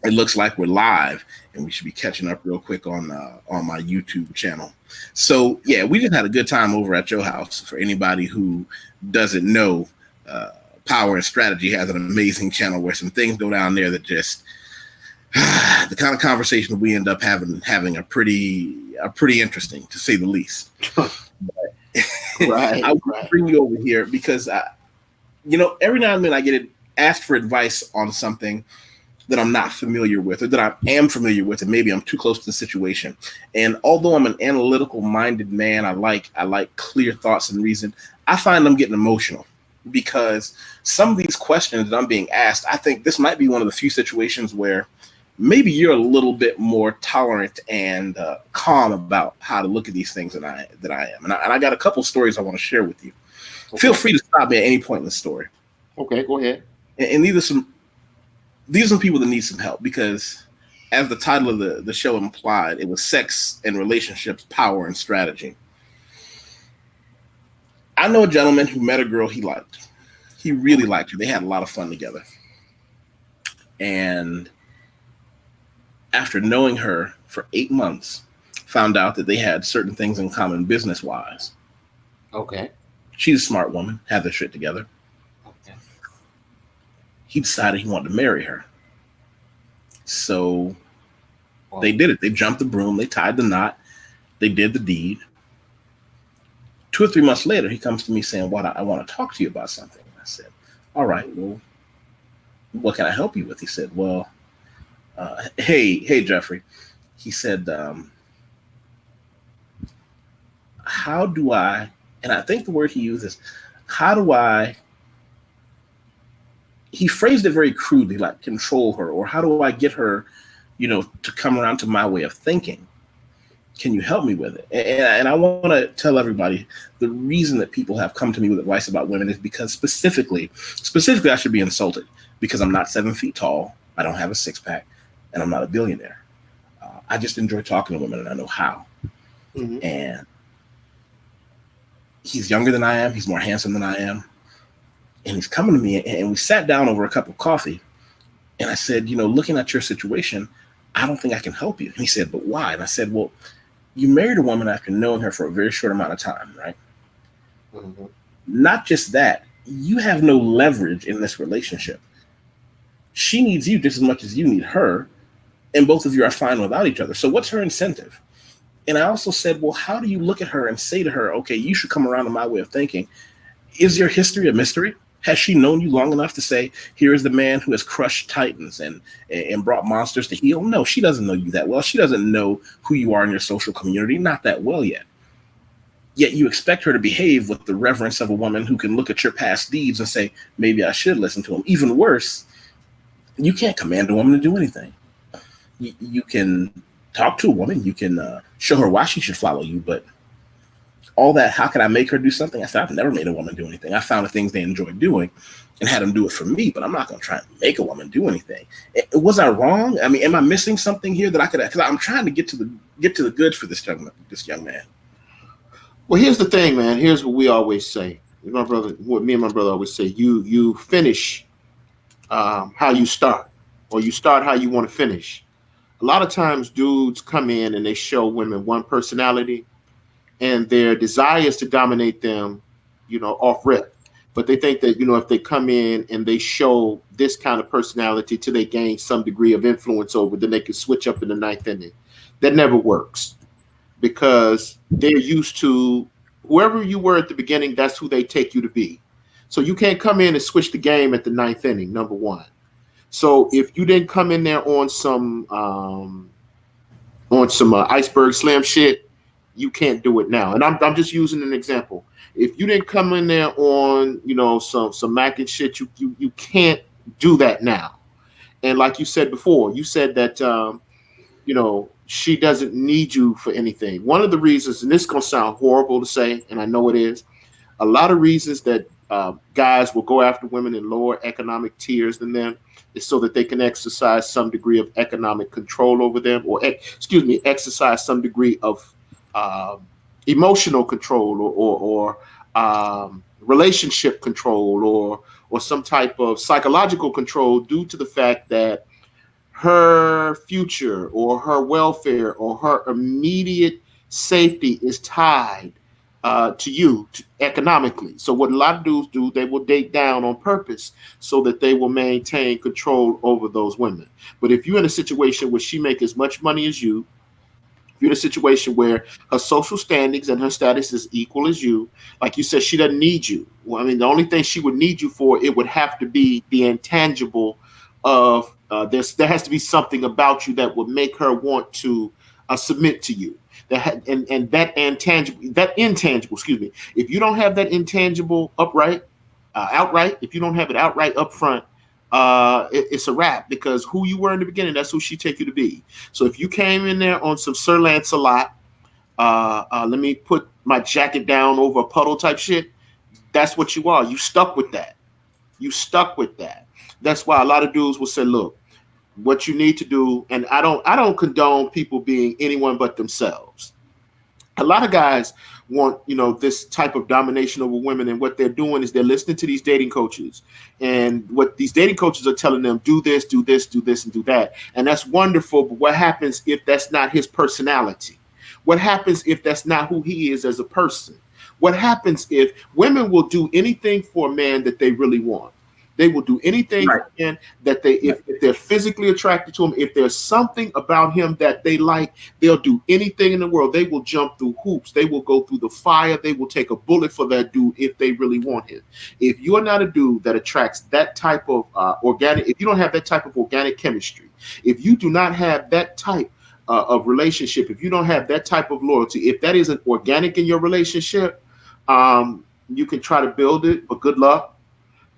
it looks like we're live, and we should be catching up real quick on my YouTube channel. So yeah, we just had a good time over at your house. For anybody who doesn't know, Power and Strategy has an amazing channel where some things go down there that just the kind of conversation we end up having are pretty interesting, to say the least. Right. I want to bring you over here because every now and then I get asked for advice on something that I'm not familiar with, or that I am familiar with, and maybe I'm too close to the situation. And although I'm an analytical-minded man, I like clear thoughts and reason. I find I'm getting emotional because some of these questions that I'm being asked, I think this might be one of the few situations where maybe you're a little bit more tolerant and calm about how to look at these things than I am. And I got a couple stories I want to share with you. Okay. Feel free to stop me at any point in the story. Okay, go ahead. And these are some people that need some help, because as the title of the show implied, it was sex and relationships, power and strategy. I know a gentleman who met a girl he liked. He really liked her. They had a lot of fun together. And after knowing her for 8 months, found out that they had certain things in common business-wise. Okay. She's a smart woman, had their shit together. Okay. He decided he wanted to marry her. So they did it. They jumped the broom. They tied the knot. They did the deed. 2 or 3 months later, he comes to me saying, "What? I want to talk to you about something." I said, "All right, well, what can I help you with?" He said, "Well, hey, Jeffrey," he said, "how do I," and I think the word he uses, "how do I," he phrased it very crudely, like control her, or how do I get her, to come around to my way of thinking? Can you help me with it? And I want to tell everybody the reason that people have come to me with advice about women is because specifically, I should be insulted because I'm not 7 feet tall. I don't have a six pack, and I'm not a billionaire. I just enjoy talking to women, and I know how. Mm-hmm. And he's younger than I am. He's more handsome than I am. And he's coming to me, and we sat down over a cup of coffee. And I said, looking at your situation, I don't think I can help you. And he said, "But why?" And I said, "Well, you married a woman after knowing her for a very short amount of time, right? Mm-hmm. Not just that, you have no leverage in this relationship. She needs you just as much as you need her, and both of you are fine without each other. So what's her incentive?" And I also said, "Well, how do you look at her and say to her, okay, you should come around to my way of thinking? Is your history a mystery? Has she known you long enough to say, here is the man who has crushed titans and brought monsters to heel?" No, she doesn't know you that well. She doesn't know who you are in your social community, not that well yet. Yet you expect her to behave with the reverence of a woman who can look at your past deeds and say, maybe I should listen to him. Even worse, you can't command a woman to do anything. You can talk to a woman. You can show her why she should follow you, but all that, how can I make her do something? I said, I've never made a woman do anything. I found the things they enjoy doing and had them do it for me, but I'm not going to try and make a woman do anything. Was I wrong? I mean, am I missing something here that I could, because I'm trying to get to the goods for this young man. Well, here's the thing, man. Here's what we always say. What me and my brother always say, you finish how you start, or you start how you want to finish. A lot of times dudes come in and they show women one personality, and their desire is to dominate them, off rip. But they think that, if they come in and they show this kind of personality till they gain some degree of influence over, then they can switch up in the ninth inning. That never works, because they're used to whoever you were at the beginning, that's who they take you to be. So you can't come in and switch the game at the ninth inning, number one. So if you didn't come in there on some iceberg slam shit, you can't do it now. And I'm just using an example. If you didn't come in there on, some Mac and shit, you can't do that now. And like you said before, you said that, she doesn't need you for anything. One of the reasons, and this is going to sound horrible to say, and I know it is, a lot of reasons that guys will go after women in lower economic tiers than them is so that they can exercise some degree of economic control over them, or exercise some degree of emotional control or relationship control or some type of psychological control, due to the fact that her future or her welfare or her immediate safety is tied to you economically. So what a lot of dudes do, they will date down on purpose so that they will maintain control over those women. But if you're in a situation where she make as much money as you, if you're in a situation where her social standings and her status is equal as you, like you said, she doesn't need you. Well, I mean, the only thing she would need you for, it would have to be the intangible of there has to be something about you that would make her want to submit to you. And that intangible, excuse me. If you don't have that intangible outright, if you don't have it outright up front, it's a wrap, because who you were in the beginning, that's who she take you to be. So if you came in there on some Sir Lancelot, let me put my jacket down over a puddle type shit, that's what you are. You stuck with that. You stuck with that. That's why a lot of dudes will say, look, what you need to do, and I don't condone people being anyone but themselves. A lot of guys want, this type of domination over women, and what they're doing is they're listening to these dating coaches, and what these dating coaches are telling them, do this, do this, do this, and do that. And that's wonderful, but what happens if that's not his personality? What happens if that's not who he is as a person? What happens if women will do anything for a man that they really want? They will do anything for a man that if they're physically attracted to him, if there's something about him that they like, they'll do anything in the world. They will jump through hoops. They will go through the fire. They will take a bullet for that dude if they really want him. If you're not a dude that attracts that type of if you don't have that type of organic chemistry, if you do not have that type of relationship, if you don't have that type of loyalty, if that isn't organic in your relationship, you can try to build it, but good luck.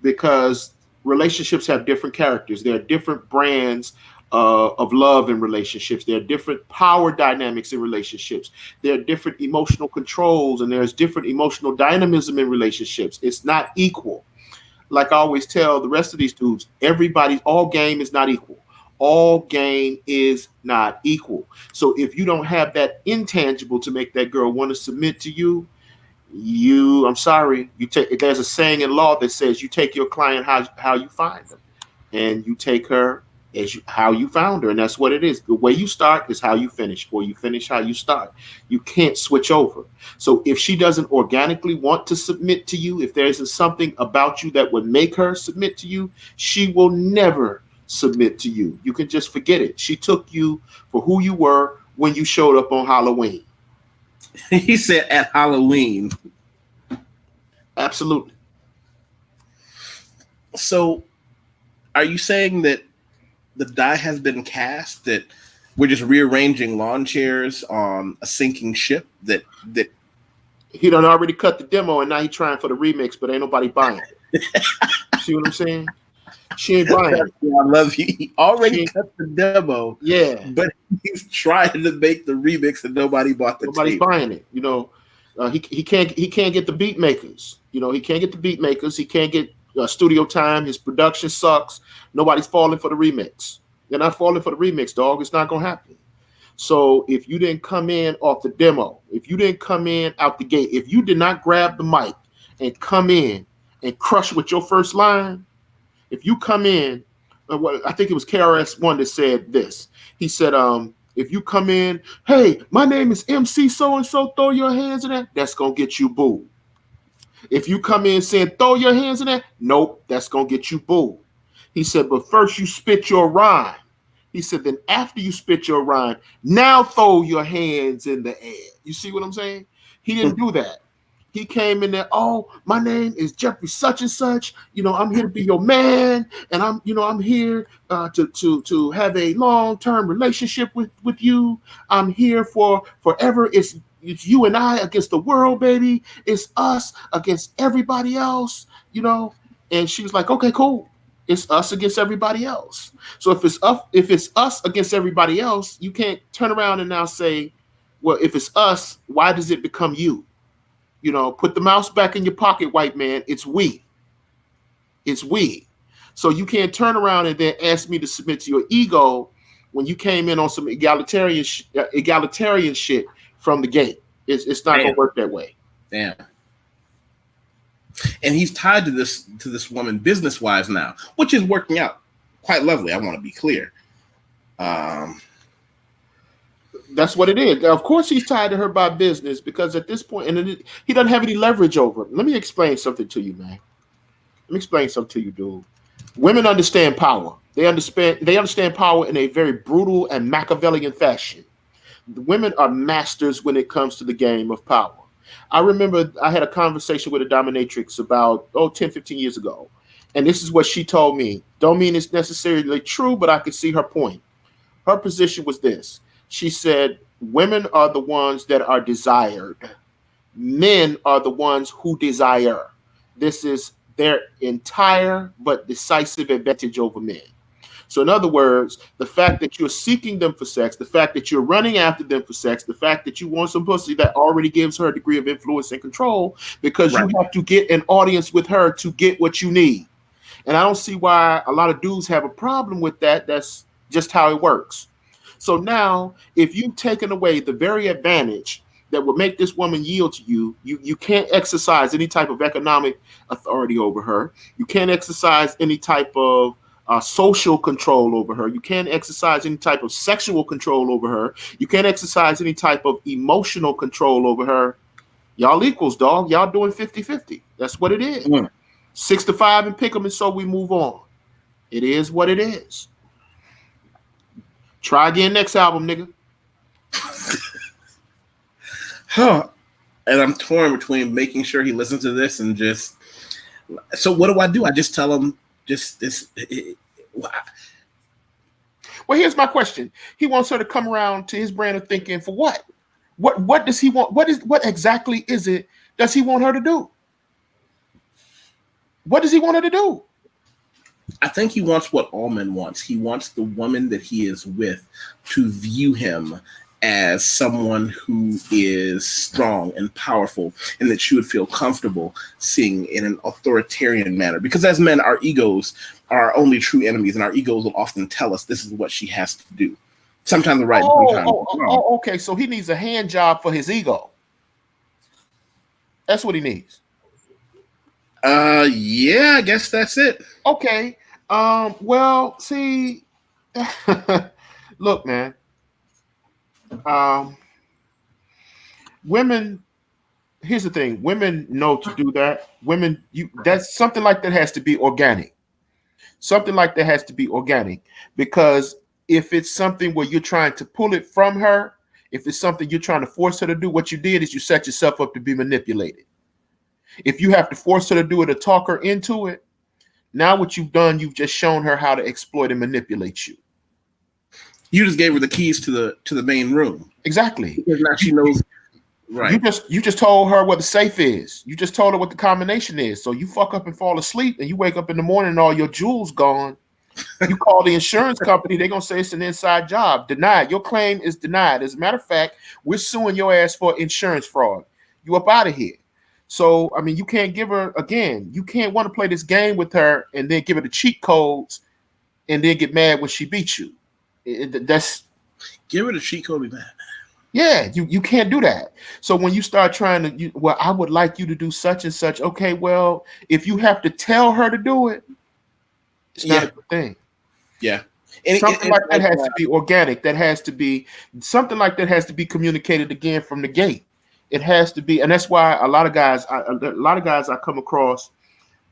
Because relationships have different characters. There are different brands of love in relationships. There are different power dynamics in relationships. There are different emotional controls, and there's different emotional dynamism in relationships. It's not equal. Like I always tell the rest of these dudes, all game is not equal. All game is not equal. So if you don't have that intangible to make that girl want to submit to you, I'm sorry, there's a saying in law that says you take your client how you find them, and you take her how you found her, and that's what it is. The way you start is how you finish, or you finish how you start. You can't switch over. So if she doesn't organically want to submit to you, if there isn't something about you that would make her submit to you, she will never submit to you. You can just forget it. She took you for who you were when you showed up on Halloween. He said at Halloween. Absolutely. So are you saying that the die has been cast, that we're just rearranging lawn chairs on a sinking ship, that he done already cut the demo, and now he's trying for the remix, but ain't nobody buying it? See what I'm saying? She ain't buying it. I love you. He already cut the demo. Yeah. But he's trying to make the remix and nobody bought the Nobody's tape. buying it. He can't get the beat makers. He can't get the beat makers. He can't get studio time. His production sucks. Nobody's falling for the remix. They're not falling for the remix, dog. It's not gonna happen. So if you didn't come in off the demo, if you didn't come in out the gate, if you did not grab the mic and come in and crush with your first line, if you come in, I think it was KRS-One that said this. He said, if you come in, hey, my name is MC so-and-so, throw your hands in that, that's going to get you booed. If you come in saying, throw your hands in that, nope, that's going to get you booed. He said, but first you spit your rhyme. He said, then after you spit your rhyme, now throw your hands in the air. You see what I'm saying? He didn't do that. He came in there, oh, my name is Jeffrey such and such. I'm here to be your man, and I'm here to have a long-term relationship with you. I'm here for forever. It's you and I against the world, baby. It's us against everybody else, And she was like, okay, cool. It's us against everybody else. So if it's us against everybody else, you can't turn around and now say, well, if it's us, why does it become you? Put the mouse back in your pocket, white man. It's we. It's we. So you can't turn around and then ask me to submit to your ego when you came in on some egalitarian shit from the gate. It's not going to work that way. Damn. And he's tied to this woman business-wise now, which is working out quite lovely. I want to be clear. Um, That's what it is. Of course, he's tied to her by business because at this point, he doesn't have any leverage over him. Let me explain something to you, man. Let me explain something to you, dude. Women understand power. They understand power in a very brutal and Machiavellian fashion. The women are masters when it comes to the game of power. I remember I had a conversation with a dominatrix about 10, 15 years ago. And this is what she told me. Don't mean it's necessarily true, but I could see her point. Her position was this. She said, women are the ones that are desired. Men are the ones who desire. This is their entire but decisive advantage over men. So, in other words, the fact that you're seeking them for sex, the fact that you're running after them for sex, the fact that you want some pussy that already gives her a degree of influence and control, because you right. have to get an audience with her to get what you need. And I don't see why a lot of dudes have a problem with that. That's just how it works. So now, if you've taken away the very advantage that would make this woman yield to you, you can't exercise any type of economic authority over her. You can't exercise any type of social control over her. You can't exercise any type of sexual control over her. You can't exercise any type of emotional control over her. Y'all equals, dog. Y'all doing 50-50. That's what it is. 6 to 5 and pick them, and so we move on. It is what it is. Try again next album, nigga. Huh. And I'm torn between making sure he listens to this and just. So what do? I just tell him just this. Well, here's my question. He wants her to come around to his brand of thinking for what? What does he want? What exactly is it does he want her to do? What does he want her to do? I think he wants what all men wants. He wants the woman that he is with to view him as someone who is strong and powerful, and that she would feel comfortable seeing in an authoritarian manner. Because as men, our egos are our only true enemies, and our egos will often tell us this is what she has to do. Sometimes the right, sometimes the wrong. Okay. So he needs a hand job for his ego. That's what he needs. Yeah, I guess that's it. Okay. Well, see, look, man. Women. Here's the thing. Women know to do that. Women, that's something like that has to be organic. Something like that has to be organic, because if it's something where you're trying to pull it from her, if it's something you're trying to force her to do, what you did is you set yourself up to be manipulated. If you have to force her to do it or talk her into it, now what you've done, you've just shown her how to exploit and manipulate you. You just gave her the keys to the main room. Exactly. Because now she knows. Right. You just told her what the safe is. You just told her what the combination is. So you fuck up and fall asleep, and you wake up in the morning and all your jewels gone. You call the insurance company, they're gonna say it's an inside job. Denied. Your claim is denied. As a matter of fact, we're suing your ass for insurance fraud. You up out of here. So I mean, you can't give her again. You can't want to play this game with her and then give her the cheat codes and then get mad when she beats you. That's give her the cheat code, man. Yeah, you can't do that. So when you start trying to, well, I would like you to do such and such. Okay, well, if you have to tell her to do it, it's not a good thing. Yeah. Something like that has to be organic. That has to be something like that has to be communicated again from the gate. It has to be, and that's why a lot of guys I come across,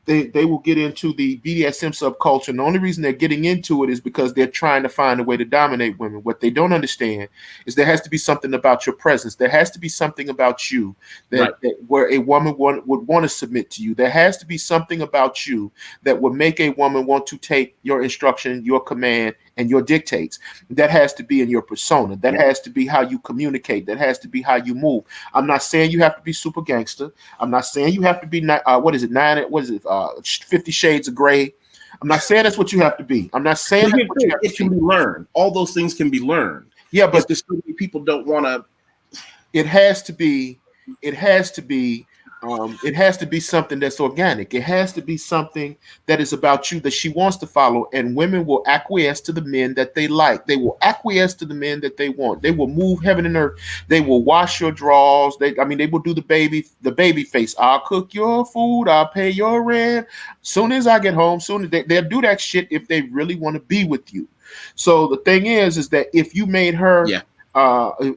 they will get into the BDSM subculture. And the only reason they're getting into it is because they're trying to find a way to dominate women. What they don't understand is there has to be something about your presence. There has to be something about you that where a woman would want to submit to you. There has to be something about you that would make a woman want to take your instruction, your command, and your dictates. That has to be in your persona. That has to be how you communicate. That has to be how you move. I'm not saying you have to be super gangster. I'm not saying you have to be 50 Shades of Grey. I'm not saying that's what you have to be. I'm not saying it can be learned. All those things can be learned. Yeah, but so many people don't want to. It has to be something that's organic. It has to be something that is about you that she wants to follow. And women will acquiesce to the men that they like. They will acquiesce to the men that they want. They will move heaven and earth. They will wash your drawers. They will do the baby face. I'll cook your food. I'll pay your rent. Soon as I get home, they'll do that shit if they really want to be with you. So the thing is that if you made her, Yeah.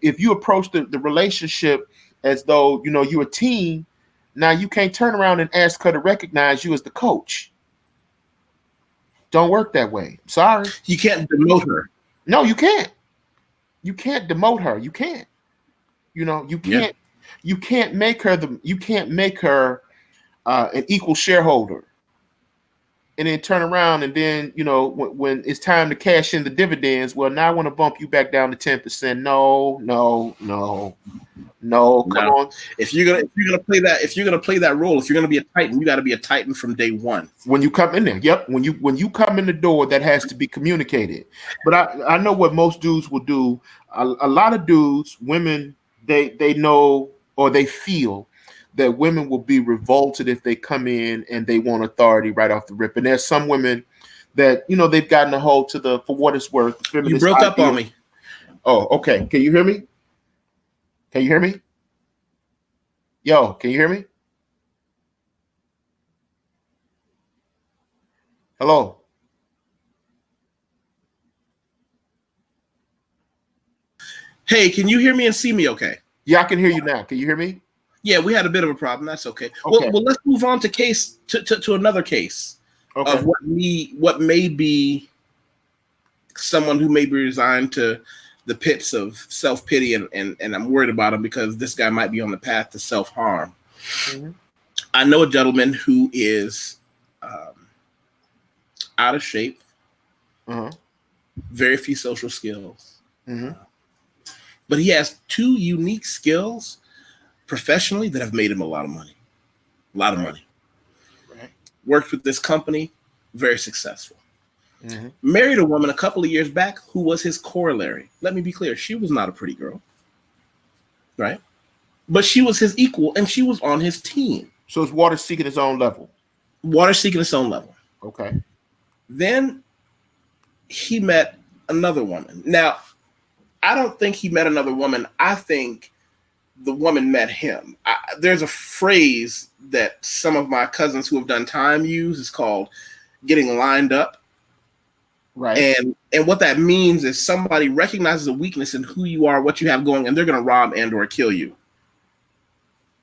if you approach the relationship as though you're a team, now you can't turn around and ask her to recognize you as the coach. Don't work that way. Sorry. You can't demote her. No, you can't. You can't demote her. You can't. You Yeah. can't. You can't make her the. You can't make her an equal shareholder, and then turn around and then when it's time to cash in the dividends, well, now I want to bump you back down to 10%. No, no, no, no. Come No. on. If you're gonna play that role, if you're gonna be a Titan, you got to be a Titan from day one. When you come in there, yep. When you come in the door, that has to be communicated. But I know what most dudes will do. A lot of dudes, women, they know or they feel that women will be revolted if they come in and they want authority right off the rip. And there's some women that they've gotten a hold to the, for what it's worth, the You feminist broke up idea. on me. Oh, okay. Can you hear me? Can you hear me? Yo, can you hear me? Hello. Hey, can you hear me and see me okay? Yeah, I can hear you now. Can you hear me? Yeah, we had a bit of a problem. That's okay. Okay. Well, let's move on to another case Okay. of what may be someone who may be resigned to the pits of self-pity, and I'm worried about him because this guy might be on the path to self-harm. Mm-hmm. I know a gentleman who is out of shape, very few social skills, but he has two unique skills professionally that have made him a lot of money. Right. Worked with this company, very successful. Married a woman a couple of years back who was his corollary. Let me be clear, she was not a pretty girl, right? But she was his equal, and she was on his team. So it's water seeking its own level. Water seeking its own level. Okay. Then he met another woman. Now, I don't think he met another woman. I think the woman met him. There's a phrase that some of my cousins who have done time use. It's called getting lined up. Right. And what that means is somebody recognizes a weakness in who you are, what you have going, and they're going to rob and or kill you.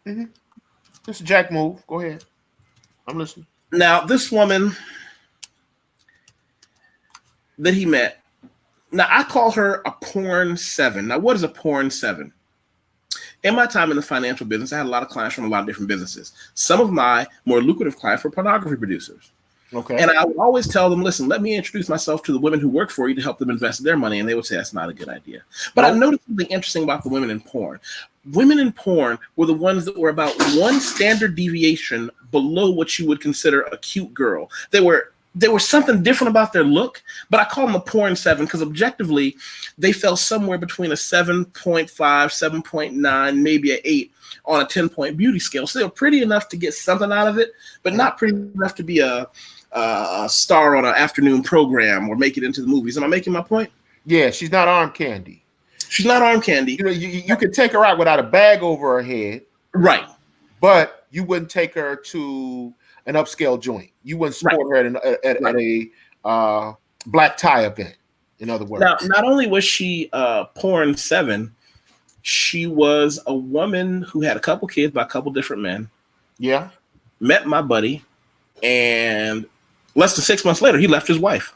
Mm-hmm. It's a jack move. Go ahead. I'm listening. Now, this woman that he met, now I call her a porn 7. Now, what is a porn 7? In my time in the financial business, I had a lot of clients from a lot of different businesses. Some of my more lucrative clients were pornography producers. Okay. And I would always tell them, listen, let me introduce myself to the women who work for you to help them invest their money. And they would say, that's not a good idea. But I noticed something interesting about the women in porn. Women in porn were the ones that were about one standard deviation below what you would consider a cute girl. There was something different about their look, but I call them a porn 7 because objectively, they fell somewhere between a 7.5, 7.9, maybe an 8 on a 10-point beauty scale. So they were pretty enough to get something out of it, but not pretty enough to be a star on an afternoon program or make it into the movies. Am I making my point? Yeah, she's not arm candy. She's not arm candy. You could take her out without a bag over her head. Right. But you wouldn't take her to an upscale joint. You wouldn't support her at a black tie event, in other words. Now, not only was she porn 7, she was a woman who had a couple kids by a couple different men. Yeah. Met my buddy, and less than 6 months later, he left his wife.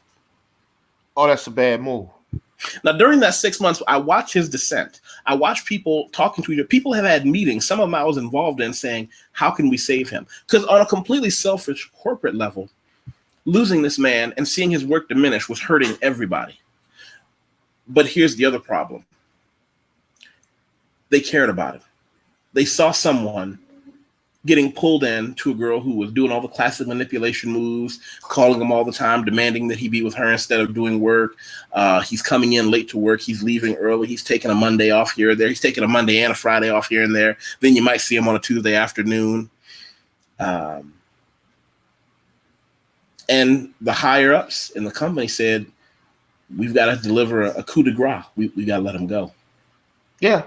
Oh, that's a bad move. Now, during that 6 months, I watched his descent. I watched people talking to each other. People have had meetings. Some of them I was involved in saying, how can we save him? Because on a completely selfish corporate level, losing this man and seeing his work diminish was hurting everybody. But here's the other problem. They cared about it. They saw someone getting pulled in to a girl who was doing all the classic manipulation moves, calling him all the time, demanding that he be with her instead of doing work. He's coming in late to work. He's leaving early. He's taking a Monday off here or there. He's taking a Monday and a Friday off here and there. Then you might see him on a Tuesday afternoon. And the higher ups in the company said, we've got to deliver a coup de grace. We got to let him go. Yeah.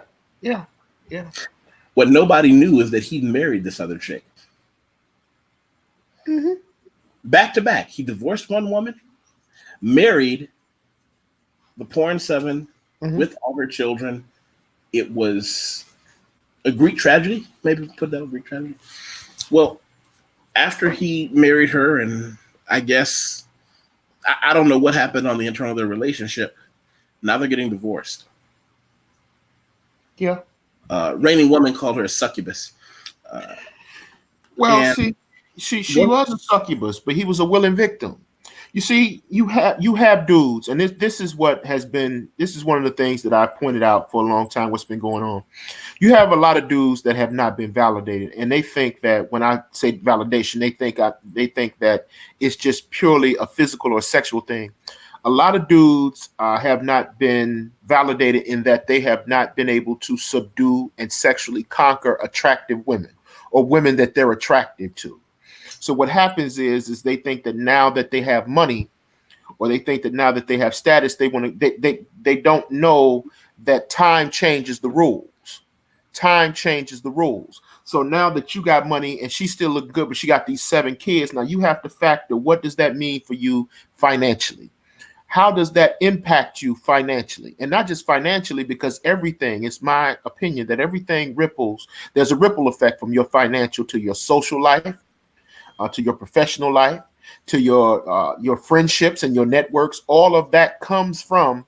What nobody knew is that he married this other chick. Back to back. He divorced one woman, married the Porn 7 with all her children. It was a Greek tragedy. Maybe put that a Greek tragedy. Well, after he married her, and I guess I don't know what happened on the internal of their relationship. Now they're getting divorced. Yeah. Reigning Woman called her a succubus. Well, see, she was a succubus, but he was a willing victim. You see, you have dudes, and this is one of the things that I pointed out for a long time. What's been going on? You have a lot of dudes that have not been validated, and they think that when I say validation, they think that it's just purely a physical or sexual thing. A lot of dudes have not been validated in that they have not been able to subdue and sexually conquer attractive women or women that they're attracted to. So what happens is they think that now that they have money, or they think that now that they have status, they don't know that time changes the rules. Time changes the rules. So now that you got money and she still look good, but she got these 7 kids, now you have to factor, what does that mean for you financially? How does that impact you financially? And not just financially, because everything, it's my opinion that everything ripples. There's a ripple effect from your financial to your social life, to your professional life, to your friendships and your networks. All of that comes from,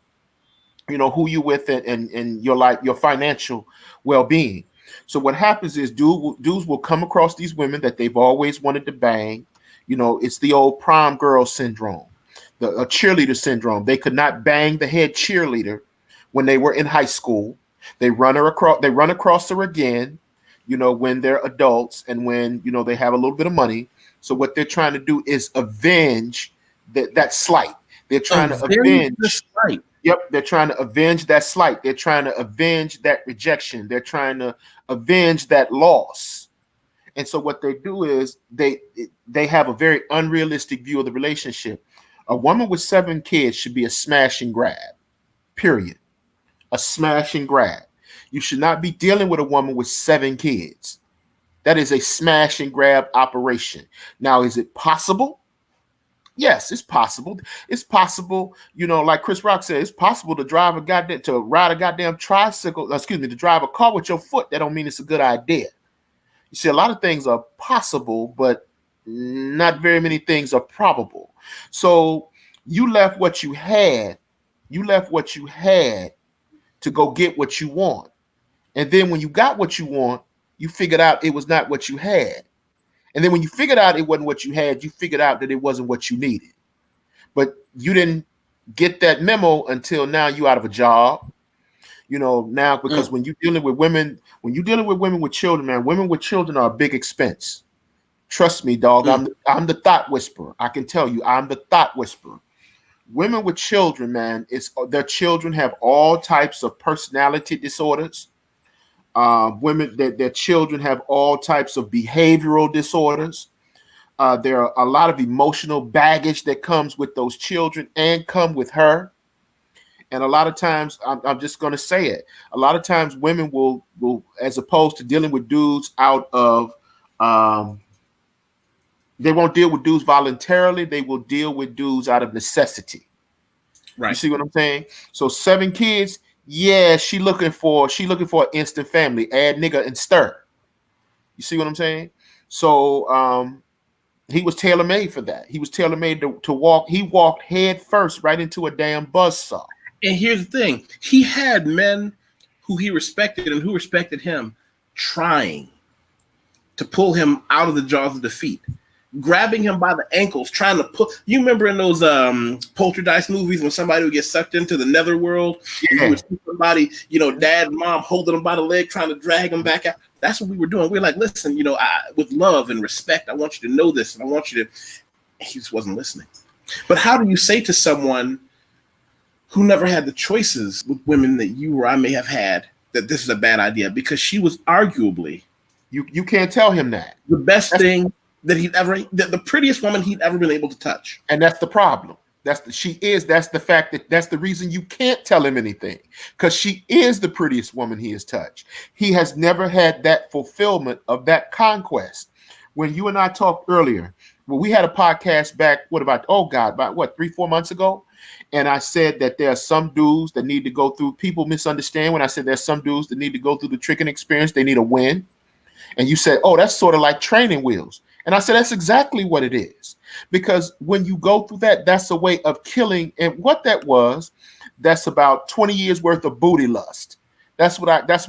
who you with and your life, your financial well-being. So what happens is dudes will come across these women that they've always wanted to bang. It's the old prom girl syndrome. A cheerleader syndrome. They could not bang the head cheerleader when they were in high school. They run across her again, when they're adults and when, they have a little bit of money. So what they're trying to do is avenge that slight. They're trying to avenge the slight. Yep, they're trying to avenge that slight. They're trying to avenge that rejection. They're trying to avenge that loss. And so what they do is they have a very unrealistic view of the relationship. A woman with 7 kids should be a smash and grab, period. A smash and grab. You should not be dealing with a woman with 7 kids. That is a smash and grab operation. Now, is it possible? Yes, it's possible. It's possible, like Chris Rock said, it's possible to ride a goddamn tricycle, to drive a car with your foot. That don't mean it's a good idea. You see, a lot of things are possible, but not very many things are probable. So you left what you had. You left what you had to go get what you want. And then when you got what you want, you figured out it was not what you had. And then when you figured out it wasn't what you had, you figured out that it wasn't what you needed. But you didn't get that memo until now you out of a job. Now, because when you're dealing with women with children, man, women with children are a big expense. Trust me, dog. I'm the thought whisperer. I can tell you, I'm the thought whisperer. Women with children, man, their children have all types of personality disorders. Their children have all types of behavioral disorders. There are a lot of emotional baggage that comes with those children and come with her. And a lot of times, I'm just going to say it. A lot of times women will, as opposed to dealing with dudes out of, they won't deal with dudes voluntarily. They will deal with dudes out of necessity. Right. You see what I'm saying? So 7 kids. Yeah, she looking for an instant family. Add nigga and stir. You see what I'm saying? So he was tailor-made for that. He was tailor-made to walk. He walked head first right into a damn buzzsaw. And here's the thing. He had men who he respected and who respected him trying to pull him out of the jaws of defeat, grabbing him by the ankles, trying to pull. You remember in those poltergeist movies when somebody would get sucked into the netherworld? Yeah. You would see somebody, dad and mom holding him by the leg, trying to drag him back out. That's what we were doing. We were like, listen, with love and respect, I want you to know this, and I want you to. He just wasn't listening. But how do you say to someone who never had the choices with women that you or I may have had that this is a bad idea? Because she was arguably, you can't tell him that, the best thing that the prettiest woman he'd ever been able to touch. And that's the problem. That's the reason you can't tell him anything, because she is the prettiest woman he has touched. He has never had that fulfillment of that conquest. When you and I talked earlier, well, we had a podcast back, about what, 3-4 months ago? And I said that there are some dudes that need to go through, people misunderstand when I said there's some dudes that need to go through the tricking experience, they need a win. And you said, oh, that's sort of like training wheels. And I said, that's exactly what it is. Because when you go through that, that's a way of killing. And what that was, that's about 20 years worth of booty lust. That's what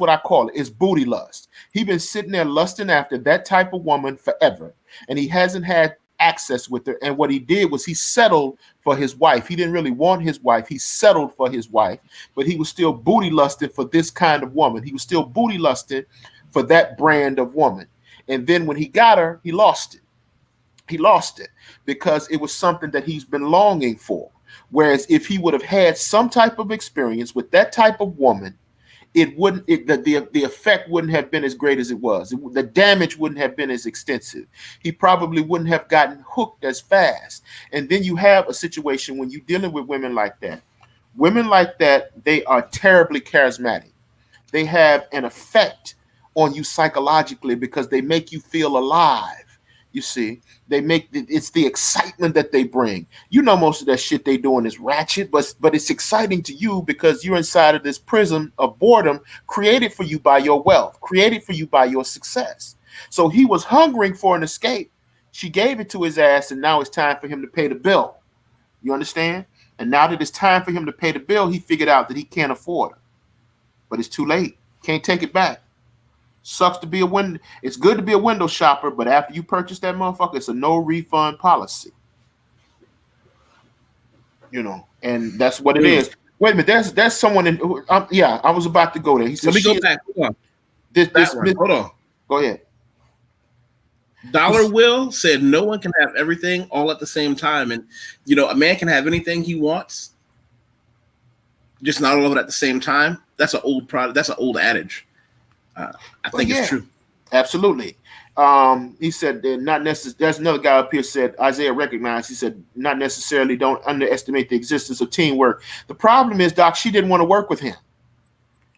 I call it. It's booty lust. He's been sitting there lusting after that type of woman forever. And he hasn't had access with her. And what he did was he settled for his wife. He didn't really want his wife. He settled for his wife, but he was still booty lusting for this kind of woman. He was still booty lusting for that brand of woman. And then when he got her, he lost it. He lost it because it was something that he's been longing for. Whereas if he would have had some type of experience with that type of woman, the effect wouldn't have been as great as it was. The damage wouldn't have been as extensive. He probably wouldn't have gotten hooked as fast. And then you have a situation when you're dealing with women like that. Women like that, they are terribly charismatic. They have an effect on you psychologically because they make you feel alive. You see, it's the excitement that they bring. You know, most of that shit they doing is ratchet, but it's exciting to you because you're inside of this prison of boredom created for you by your wealth, created for you by your success. So he was hungering for an escape. She gave it to his ass, and now it's time for him to pay the bill. You understand? And now that it's time for him to pay the bill, he figured out that he can't afford it. But it's too late. Can't take it back. Sucks to be a window. It's good to be a window shopper, but after you purchase that motherfucker, it's a no refund policy. You know, and that's what it is. Wait a minute, there's someone in. Yeah, I was about to go there. He said, "Let me go back. Hold on. Hold on. Go ahead." Dollar Will said, "No one can have everything all at the same time, and you know, a man can have anything he wants, just not all of it at the same time." That's an old product. That's an old adage. I think it's true. Absolutely. He said they're not necessarily. There's another guy up here said Isaiah recognized. He said not necessarily. Don't underestimate the existence of teamwork. The problem is, Doc, she didn't want to work with him.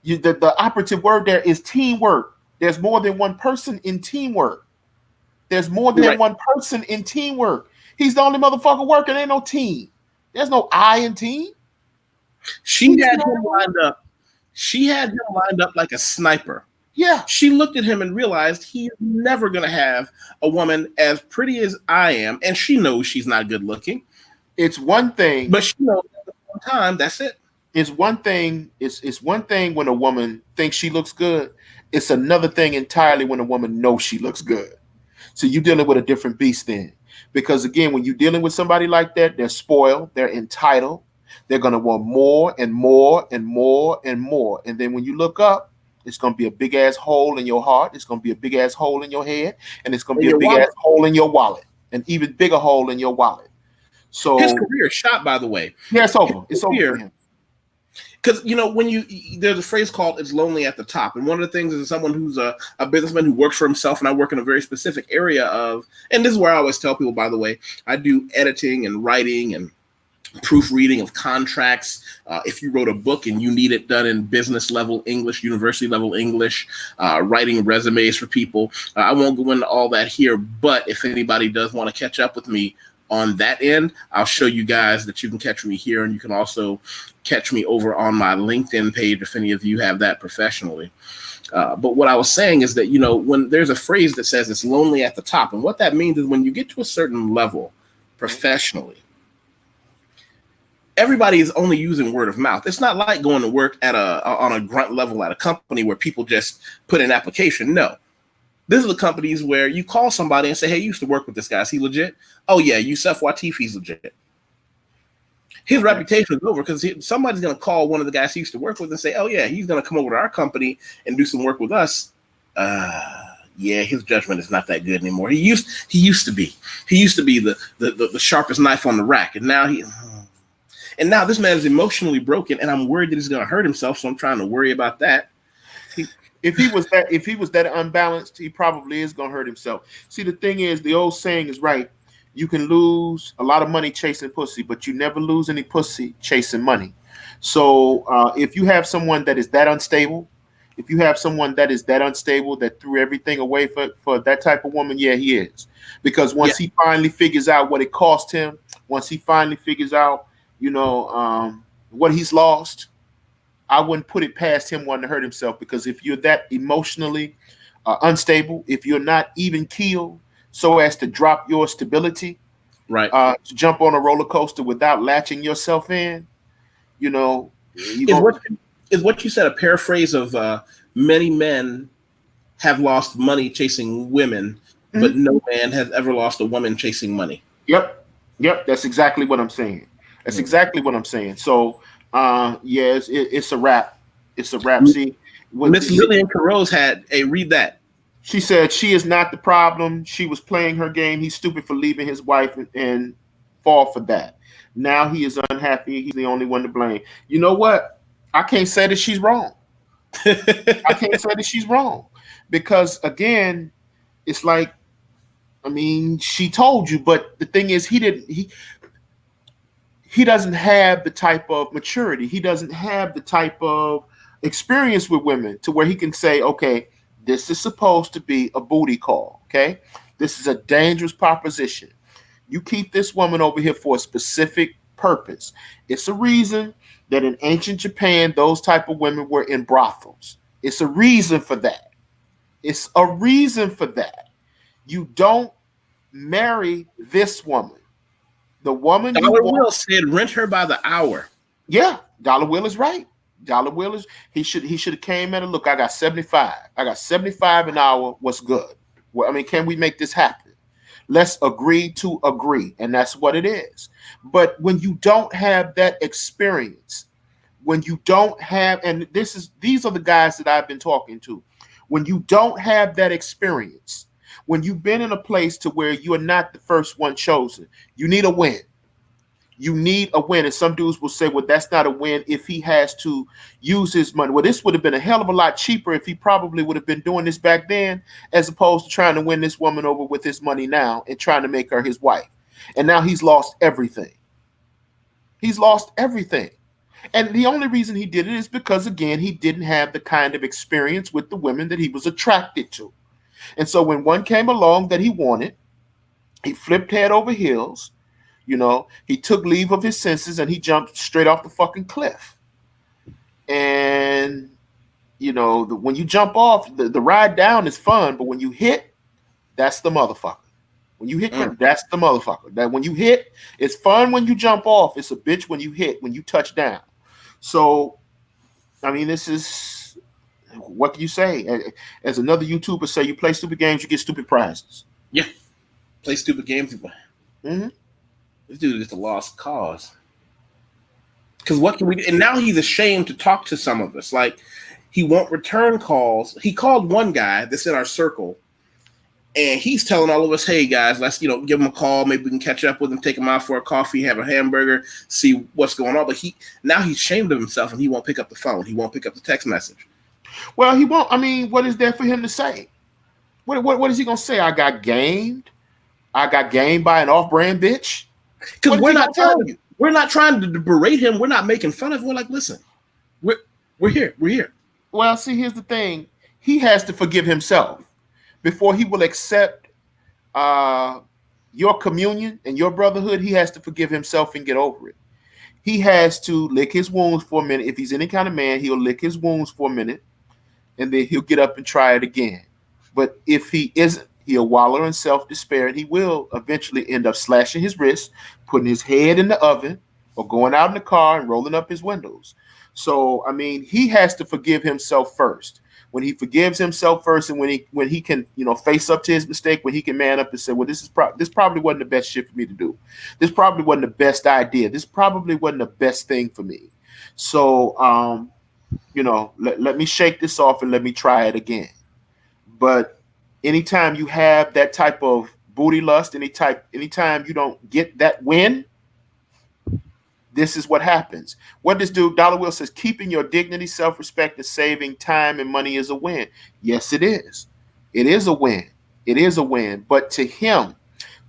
The operative word there is teamwork. There's more than one person in teamwork. There's more than one person in teamwork. He's the only motherfucker working. Ain't no team. There's no I in team. She had him lined up. She had him lined up like a sniper. Yeah. She looked at him and realized he's never going to have a woman as pretty as I am. And she knows she's not good looking. It's one thing. But she knows at the same time, that's it. It's one thing. It's one thing when a woman thinks she looks good. It's another thing entirely when a woman knows she looks good. So you're dealing with a different beast then. Because again, when you're dealing with somebody like that, they're spoiled, they're entitled. They're going to want more and more and more and more. And then when you look up, it's going to be a big ass hole in your heart. It's going to be a big ass hole in your head. And it's going to be a big ass hole in your wallet. An even bigger hole in your wallet. So his career is shot, by the way. Yeah, it's over. It's over for him. Because, you know, there's a phrase called "it's lonely at the top." And one of the things is someone who's a businessman who works for himself, and I work in a very specific area of, and this is where I always tell people, by the way, I do editing and writing and proofreading of contracts. If you wrote a book and you need it done in business level English, university level English, writing resumes for people, I won't go into all that here. But if anybody does want to catch up with me on that end, I'll show you guys that you can catch me here, and you can also catch me over on my LinkedIn page if any of you have that professionally. But what I was saying is that, you know, when there's a phrase that says it's lonely at the top, and what that means is when you get to a certain level professionally, everybody is only using word of mouth. It's not like going to work on a grunt level at a company where people just put in an application. No. This is the companies where you call somebody and say, "Hey, you used to work with this guy. Is he legit?" "Oh, yeah, YusefWateef, he's legit." His reputation is over because somebody's going to call one of the guys he used to work with and say, "Oh, yeah, he's going to come over to our company and do some work with us." Yeah, his judgment is not that good anymore. He used to be. He used to be the sharpest knife on the rack, and now this man is emotionally broken, and I'm worried that he's going to hurt himself. So I'm trying to worry about that. If he was that unbalanced, he probably is going to hurt himself. See, the thing is, the old saying is right. You can lose a lot of money chasing pussy, but you never lose any pussy chasing money. So if you have someone that is that unstable If you have someone that is that unstable, that threw everything away for that type of woman, yeah, he is. Because Yeah. once he finally figures out what it cost him, once he finally figures out, you know, what he's lost, I wouldn't put it past him wanting to hurt himself. Because if you're that emotionally unstable, if you're not even keeled so as to drop your stability, Right. to jump on a roller coaster without latching yourself in, you know, you're Is gonna. what is what you said a paraphrase of many men have lost money chasing women, but Mhm. no man has ever lost a woman chasing money. Yep, yep. That's exactly what I'm saying. That's Hmm. exactly what I'm saying. So, yes, it's a wrap. It's a wrap. See, what Miss Lillian Carose had a read that. she said, she is not the problem. She was playing her game. He's stupid for leaving his wife and fall for that. Now he is unhappy. He's the only one to blame. You know what? I can't say that she's wrong. I can't say that she's wrong because again, it's like, I mean, she told you, but the thing is, he doesn't have the type of maturity. He doesn't have the type of experience with women to where he can say, okay, this is supposed to be a booty call. Okay. This is a dangerous proposition. You keep this woman over here for a specific purpose. It's a reason that in ancient Japan, those type of women were in brothels. It's a reason for that. It's a reason for that. You don't marry this woman. The woman you Dollar want. Will said rent her by the hour. Yeah, Dollar Will is right. Dollar Will is he should have came in and look. I got 75. I got 75 an hour. What's good? Well, I mean, can we make this happen? Let's agree to agree, and that's what it is. But when you don't have that experience, when you don't have, and these are the guys that I've been talking to. When you don't have that experience, when you've been in a place to where you are not the first one chosen, you need a win. You need a win. And some dudes will say, well, that's not a win if he has to use his money. Well, this would have been a hell of a lot cheaper if he probably would have been doing this back then, as opposed to trying to win this woman over with his money now and trying to make her his wife. And now he's lost everything. He's lost everything. And the only reason he did it is because, again, he didn't have the kind of experience with the women that he was attracted to. And so when one came along that he wanted, he flipped head over heels. You know, he took leave of his senses and he jumped straight off the fucking cliff. And, you know, when you jump off, the ride down is fun, but when you hit, that's the motherfucker. When you hit, Mm. that's the motherfucker. That when you hit, it's fun when you jump off. It's a bitch when you hit, when you touch down. So, I mean, this is, what can you say? As another YouTuber say, you play stupid games, you get stupid prizes. Yeah. Play stupid games. Mm-hmm. This dude is a lost cause. Because what can we do? And now he's ashamed to talk to some of us. Like, he won't return calls. He called one guy that's in our circle, and he's telling all of us, hey, guys, let's, give him a call. Maybe we can catch up with him, take him out for a coffee, have a hamburger, see what's going on. But now he's ashamed of himself, and he won't pick up the phone. He won't pick up the text message. Well, he won't. I mean, what is there for him to say? What is he going to say? I got gamed. I got gamed by an off-brand bitch. Because What is he going to tell you? we're not trying to berate him. We're not making fun of him. We're like, listen, we're here. We're here. Well, see, here's the thing. He has to forgive himself before he will accept your communion and your brotherhood. He has to forgive himself and get over it. He has to lick his wounds for a minute. If he's any kind of man, he'll lick his wounds for a minute, and then he'll get up and try it again. But if he isn't, he'll wallow in self-despair, and he will eventually end up slashing his wrist, putting his head in the oven, or going out in the car and rolling up his windows. So, I mean, he has to forgive himself first. When he forgives himself first, and when he can, face up to his mistake, when he can man up and say, well, this probably wasn't the best shit for me to do. This probably wasn't the best idea. This probably wasn't the best thing for me. So, let me shake this off and let me try it again. But anytime you have that type of booty lust, anytime you don't get that win, this is what happens. What does do? Dollar Will says, keeping your dignity, self-respect, and saving time and money is a win. Yes, it is. It is a win. It is a win. But to him,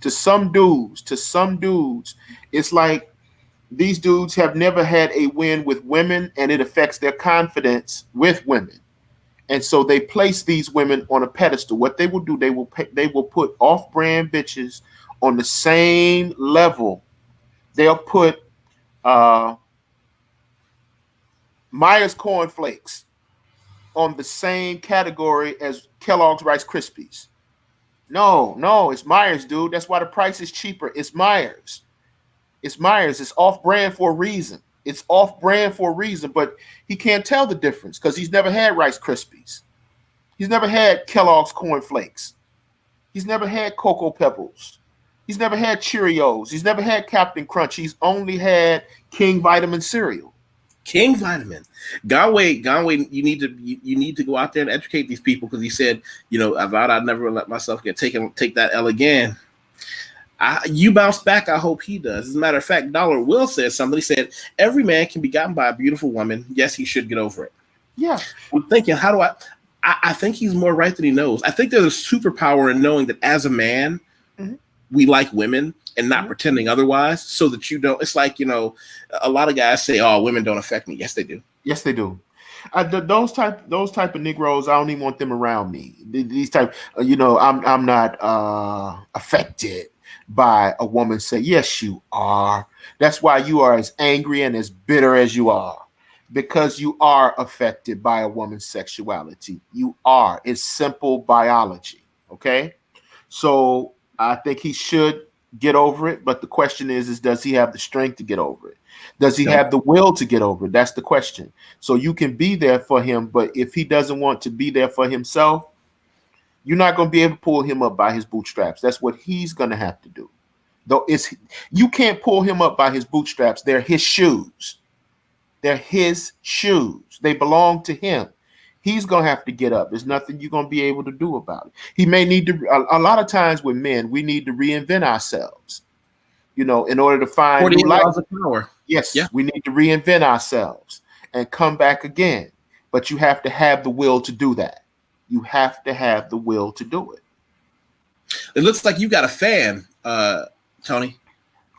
to some dudes, it's like these dudes have never had a win with women, and it affects their confidence with women. And so they place these women on a pedestal. What they will do, they will put off-brand bitches on the same level. They'll put Myers cornflakes on the same category as Kellogg's Rice Krispies. No, it's Myers, dude. That's why the price is cheaper. It's Myers. It's Myers. It's off-brand for a reason. It's off-brand for a reason, but he can't tell the difference because he's never had Rice Krispies. He's never had Kellogg's cornflakes. He's never had Cocoa Pebbles. He's never had Cheerios. He's never had Captain Crunch. He's only had King Vitamin cereal. King Vitamin. Gonway, you need to go out there and educate these people, because he said, I vowed I'd never let myself take that L again. You bounce back. I hope he does. As a matter of fact, Dollar Will said something. He said, every man can be gotten by a beautiful woman. Yes, he should get over it. Yeah. I'm thinking, how do I think he's more right than he knows. I think there's a superpower in knowing that as a man, we like women and not pretending otherwise, so that you don't. It's like, a lot of guys say, oh, women don't affect me. Yes, they do. Yes, they do. Those type of Negroes, I don't even want them around me. These type, I'm not affected by a woman say, yes, you are. That's why you are as angry and as bitter as you are, because you are affected by a woman's sexuality. You are. It's simple biology. Okay. So I think he should get over it. But the question is does he have the strength to get over it? Does he have the will to get over it? That's the question. So you can be there for him, but if he doesn't want to be there for himself, you're not going to be able to pull him up by his bootstraps. That's what he's going to have to do. Though you can't pull him up by his bootstraps. They're his shoes. They're his shoes. They belong to him. He's going to have to get up. There's nothing you're going to be able to do about it. He may need to, a lot of times with men, we need to reinvent ourselves, in order to find new life. Of power. Yes, yeah. We need to reinvent ourselves and come back again. But you have to have the will to do that. You have to have the will to do it. It looks like you got a fan, Tony.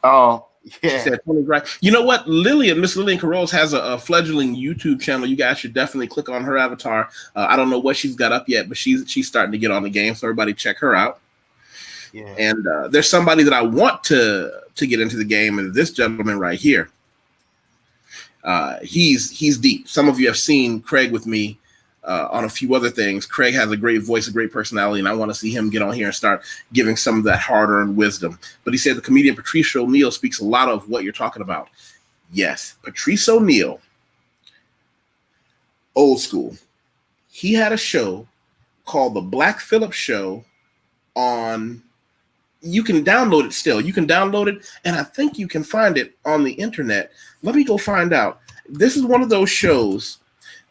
Oh, yeah. She said Tony's right. You know what? Miss Lillian Carolles has a fledgling YouTube channel. You guys should definitely click on her avatar. I don't know what she's got up yet, but she's starting to get on the game. So everybody check her out. Yeah. And there's somebody that I want to get into the game, and this gentleman right here. He's deep. Some of you have seen Craig with me on a few other things. Craig has a great voice, a great personality, and I want to see him get on here and start giving some of that hard-earned wisdom. But he said the comedian Patrice O'Neal speaks a lot of what you're talking about. Yes, Patrice O'Neal, old school. He had a show called The Black Phillip Show on... You can download it still. You can download it, and I think you can find it on the internet. Let me go find out. This is one of those shows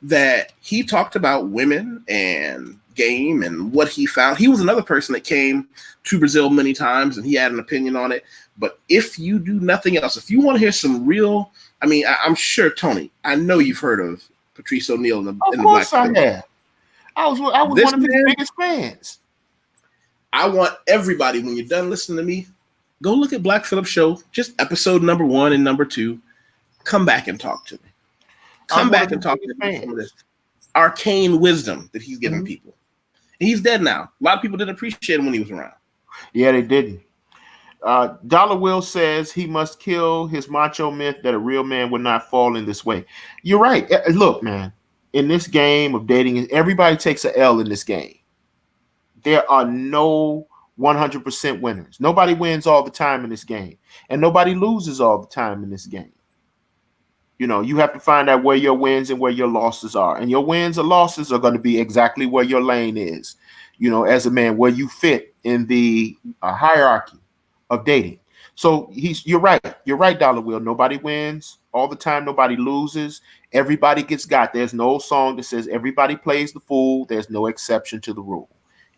that he talked about women and game and what he found. He was another person that came to Brazil many times, and he had an opinion on it. But if you do nothing else, if you want to hear some real, I'm sure, Tony, I know you've heard of Patrice O'Neal in the Black Phillip. Of course I have. I was one of his biggest fans. I want everybody, when you're done listening to me, go look at Black Phillip Show, just episode number 1 and number 2. Come back and talk to me. Come back and talk to me. Some of this arcane wisdom that he's giving people. And he's dead now. A lot of people didn't appreciate him when he was around. Yeah, they didn't. Dollar Will says he must kill his macho myth that a real man would not fall in this way. You're right. Look, man, in this game of dating, everybody takes an L in this game. There are no 100% winners. Nobody wins all the time in this game, and nobody loses all the time in this game. You have to find out where your wins and where your losses are, and your wins or losses are going to be exactly where your lane is. As a man, where you fit in the hierarchy of dating. So you're right. You're right, Dollar Will. Nobody wins all the time. Nobody loses. Everybody gets got. There's no song that says everybody plays the fool. There's no exception to the rule.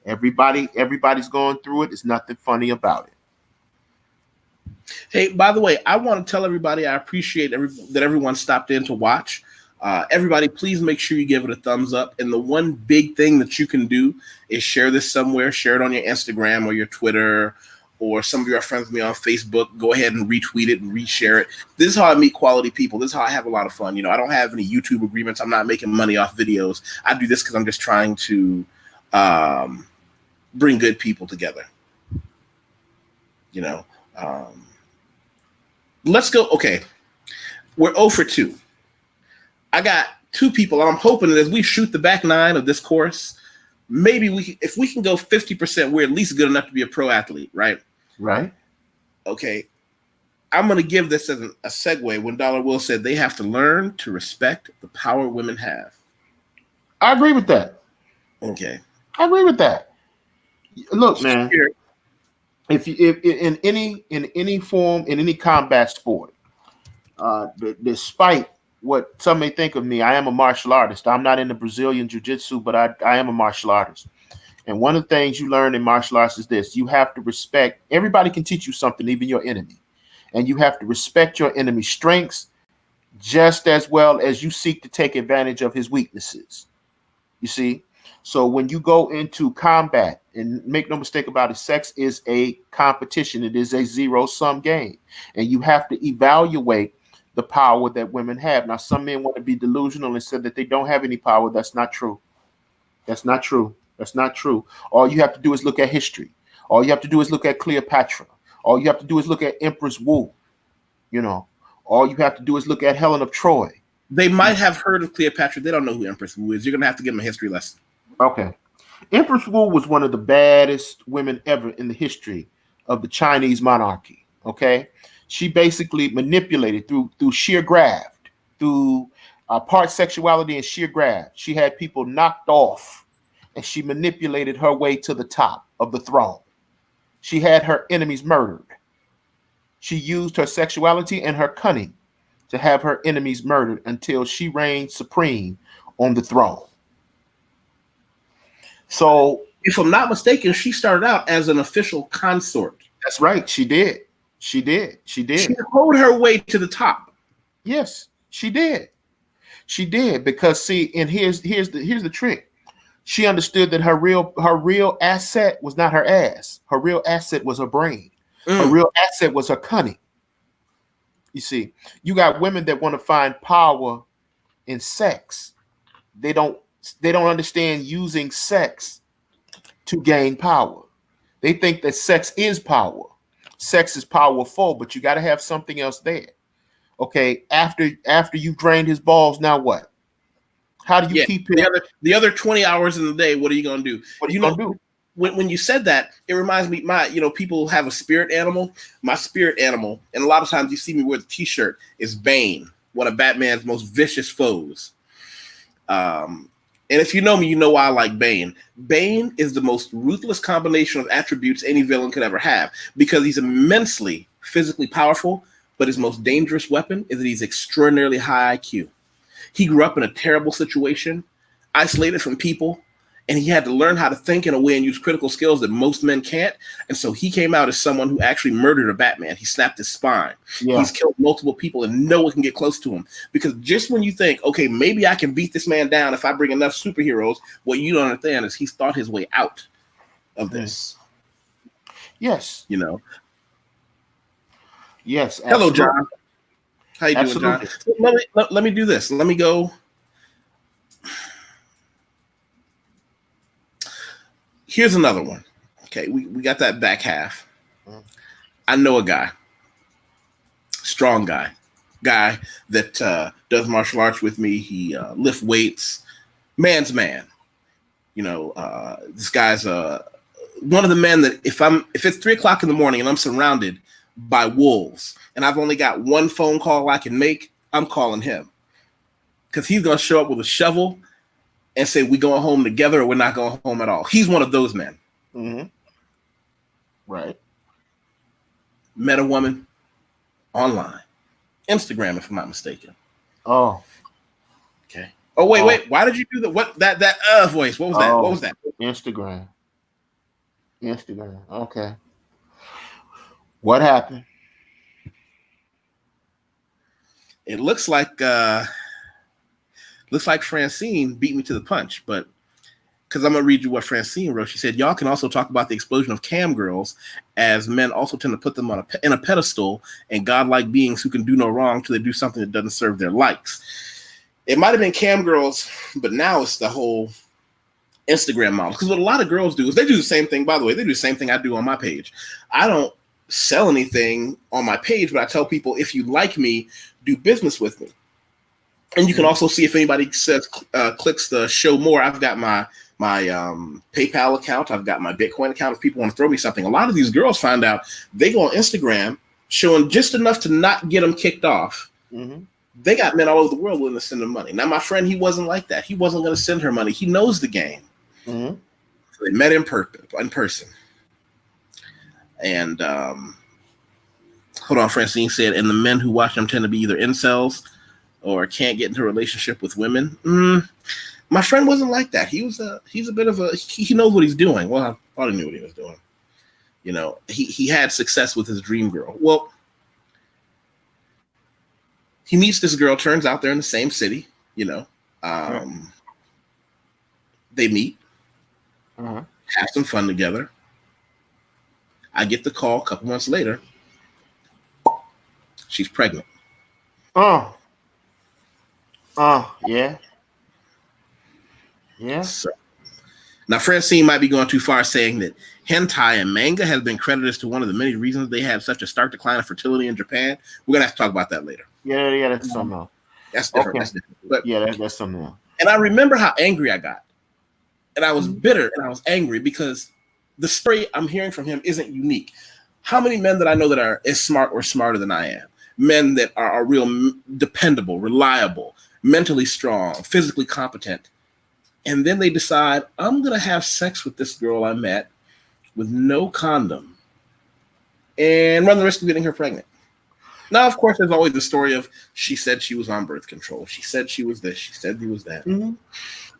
Everybody's going through it. There's nothing funny about it. Hey, by the way, I want to tell everybody I appreciate that everyone stopped in to watch. Everybody, please make sure you give it a thumbs up. And the one big thing that you can do is share this somewhere. Share it on your Instagram or your Twitter or some of you are friends with me on Facebook, go ahead and retweet it and reshare it. This is how I meet quality people. This is how I have a lot of fun. You know, I don't have any YouTube agreements. I'm not making money off videos. I do this because I'm just trying to bring good people together. You know, let's go. Okay, we're 0 for 2. I got 2 people. I'm hoping that as we shoot the back 9 of this course, maybe if we can go 50%, we're at least good enough to be a pro athlete, right? Right. Okay. I'm going to give this as a segue when Dollar Will said they have to learn to respect the power women have. I agree with that. Okay. I agree with that. Look, man, if in any form, in any combat sport, despite what some may think of me, I am a martial artist. I'm not into Brazilian jiu-jitsu, but I am a martial artist. And one of the things you learn in martial arts is this: you have to respect. Everybody can teach you something, even your enemy, and you have to respect your enemy's strengths just as well as you seek to take advantage of his weaknesses. You see, so when you go into combat, and make no mistake about it, sex is a competition. It is a zero-sum game, and you have to evaluate the power that women have. Now, some men want to be delusional and say that they don't have any power. That's not true. That's not true. That's not true. All you have to do is look at history. All you have to do is look at Cleopatra. All you have to do is look at Empress Wu. You know, all you have to do is look at Helen of Troy. They might have heard of Cleopatra. They don't know who Empress Wu is. You're going to have to give them a history lesson. Okay. Empress Wu was one of the baddest women ever in the history of the Chinese monarchy. Okay. She basically manipulated through sheer graft, through part sexuality and sheer graft. She had people knocked off, and she manipulated her way to the top of the throne. She had her enemies murdered. She used her sexuality and her cunning to have her enemies murdered until she reigned supreme on the throne. So, if I'm not mistaken, she started out as an official consort. That's right. She did. She did. She did. She rode her way to the top. Yes, she did. She did, because see, and here's the trick. She understood that her real asset was not her ass. Her real asset was her brain. Her real asset was her cunning. You see, you got women that want to find power in sex. They don't understand using sex to gain power. They think that sex is power. Sex is powerful, but you got to have something else there. Okay, after you've drained his balls, now what? How do you keep him? The other 20 hours in the day, what are you going to do? What are you going to do? When you said that, it reminds me, people have a spirit animal. My spirit animal, and a lot of times you see me wear the t-shirt, is Bane, one of Batman's most vicious foes. And if you know me, you know why I like Bane. Bane is the most ruthless combination of attributes any villain could ever have, because he's immensely physically powerful, but his most dangerous weapon is that he's extraordinarily high IQ. He grew up in a terrible situation, isolated from people, and he had to learn how to think in a way and use critical skills that most men can't. And so he came out as someone who actually murdered a Batman. He snapped his spine. Yeah. He's killed multiple people, and no one can get close to him. Because just when you think, okay, maybe I can beat this man down if I bring enough superheroes, what you don't understand is he's thought his way out of this. Yes. You know? Yes. Hello, John. How you doing, John? Let me do this. Let me go. Here's another one. Okay, we got that back half. I know a guy, strong guy that does martial arts with me. He lifts weights, man's man. You know, this guy's one of the men that if it's 3 o'clock in the morning and I'm surrounded by wolves and I've only got one phone call I can make, I'm calling him, because he's gonna show up with a shovel and say, we going home together or we're not going home at all. He's one of those men. Mm-hmm. Right. Met a woman online. Instagram, if I'm not mistaken. Oh. Okay. Oh, wait. Why did you do that? What that voice? What was that? What was that? Instagram. Okay. What happened? It looks like Francine beat me to the punch, but because I'm gonna read you what Francine wrote. She said, "Y'all can also talk about the explosion of cam girls, as men also tend to put them on in a pedestal and godlike beings who can do no wrong till they do something that doesn't serve their likes." It might have been cam girls, but now it's the whole Instagram model. Because what a lot of girls do is they do the same thing. By the way, they do the same thing I do on my page. I don't sell anything on my page, but I tell people, if you like me, do business with me. And you can also see if anybody says clicks the show more. I've got my PayPal account. I've got my Bitcoin account. If people want to throw me something, a lot of these girls find out they go on Instagram showing just enough to not get them kicked off. Mm-hmm. They got men all over the world willing to send them money. Now, my friend, he wasn't like that. He wasn't going to send her money. He knows the game. Mm-hmm. So they met in person. And hold on, Francine said, and the men who watch them tend to be either incels or can't get into a relationship with women. My friend wasn't like that. He's a bit of a, he knows what he's doing. Well, I thought he knew what he was doing. You know, he had success with his dream girl. Well, he meets this girl, turns out they're in the same city, you know. They meet, have some fun together. I get the call a couple months later. She's pregnant. Yeah. So, now, Francine might be going too far saying that hentai and manga has been credited as to one of the many reasons they have such a stark decline of fertility in Japan. We're going to have to talk about that later. Yeah, that's something else. That's different. Okay. That's different. But, yeah, that's something else. And I remember how angry I got. And I was bitter and I was angry because the story I'm hearing from him isn't unique. How many men that I know that are as smart or smarter than I am? Men that are real dependable, reliable, mentally strong, physically competent. And then they decide, I'm going to have sex with this girl I met with no condom and run the risk of getting her pregnant. Now, of course, there's always the story of she said she was on birth control. She said she was this. She said he was that. Mm-hmm.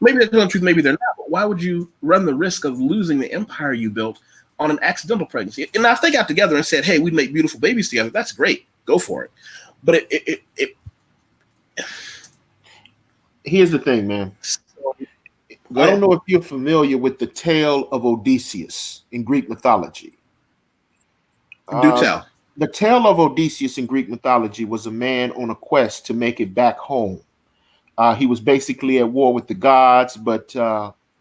Maybe they're telling the truth, maybe they're not. But why would you run the risk of losing the empire you built on an accidental pregnancy? And now if they got together and said, hey, we'd make beautiful babies together, that's great. Go for it. But here's the thing, man. I don't know if you're familiar with the tale of Odysseus in Greek mythology. Do tell. The tale of Odysseus in Greek mythology was a man on a quest to make it back home. He was basically at war with the gods, but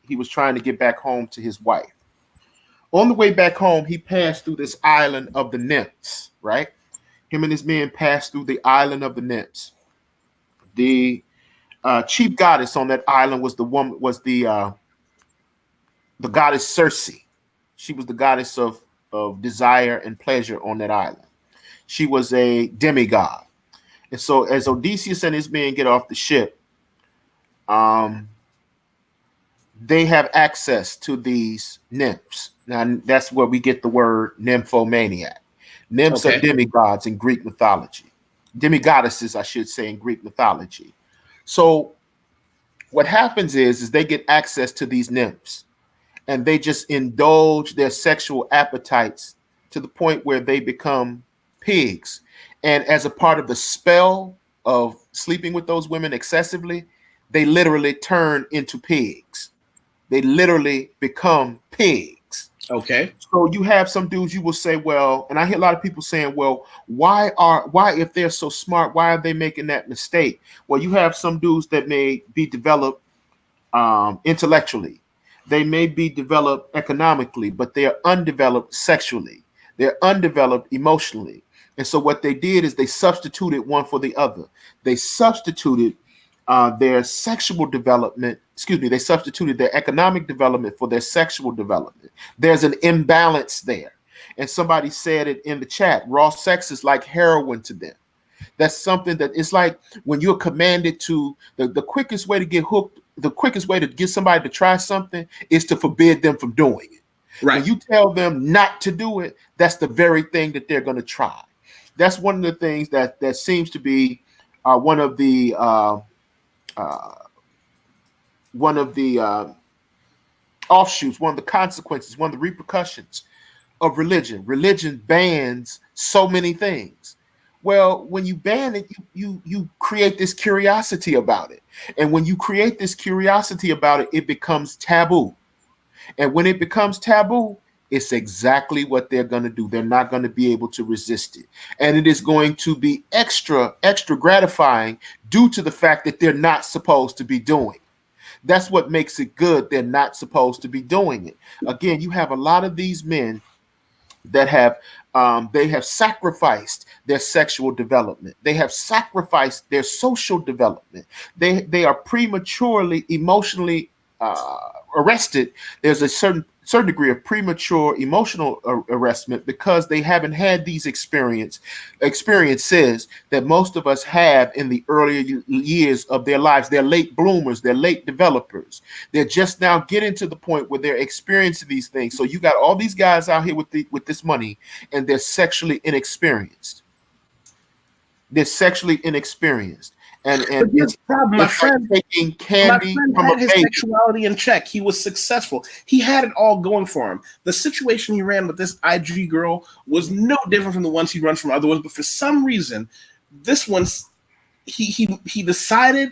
he was trying to get back home to his wife. On the way back home, he passed through this island of the nymphs, right? Him and his men passed through the island of the nymphs. The chief goddess on that island was the goddess Circe. She was the goddess of desire and pleasure on that island. She was a demigod. And so as Odysseus and his men get off the ship, they have access to these nymphs. Now, that's where we get the word nymphomaniac. Nymphs are demigods in Greek mythology. Demigoddesses, I should say, in Greek mythology. So what happens is they get access to these nymphs and they just indulge their sexual appetites to the point where they become pigs. And as a part of the spell of sleeping with those women excessively, they literally turn into pigs. They literally become pigs. Okay. So you have some dudes you will say, well, and I hear a lot of people saying, well, why if they're so smart, why are they making that mistake? Well, you have some dudes that may be developed intellectually. They may be developed economically, but they are undeveloped sexually. They're undeveloped emotionally. And so what they did is they substituted one for the other. They substituted their sexual development, they substituted their economic development for their sexual development. There's an imbalance there. And somebody said it in the chat, raw sex is like heroin to them. That's something that it's like when you're commanded to, the quickest way to get hooked, the quickest way to get somebody to try something is to forbid them from doing it. Right. When you tell them not to do it, that's the very thing that they're going to try. That's one of the things that seems to be one of the offshoots, one of the consequences, one of the repercussions of religion. Religion bans so many things. Well, when you ban it, you create this curiosity about it. And when you create this curiosity about it, it becomes taboo. And when it becomes taboo, it's exactly what they're going to do. They're not going to be able to resist it. And it is going to be extra gratifying due to the fact that they're not supposed to be doing. That's what makes it good. They're not supposed to be doing it. Again, you have a lot of these men that have they have sacrificed their sexual development. They have sacrificed their social development. They are prematurely emotionally arrested. There's a certain degree of premature emotional arrestment because they haven't had these experiences that most of us have in the earlier years of their lives. They're late bloomers, they're late developers. They're just now getting to the point where they're experiencing these things. So you got all these guys out here with this money, and they're sexually inexperienced. They're sexually inexperienced. And But here's the problem, it's like taking my candy friend from had a his baby. sexuality in check. He was successful. He had it all going for him. The situation he ran with this IG girl was no different from the ones he runs from other ones. But for some reason, this one's he decided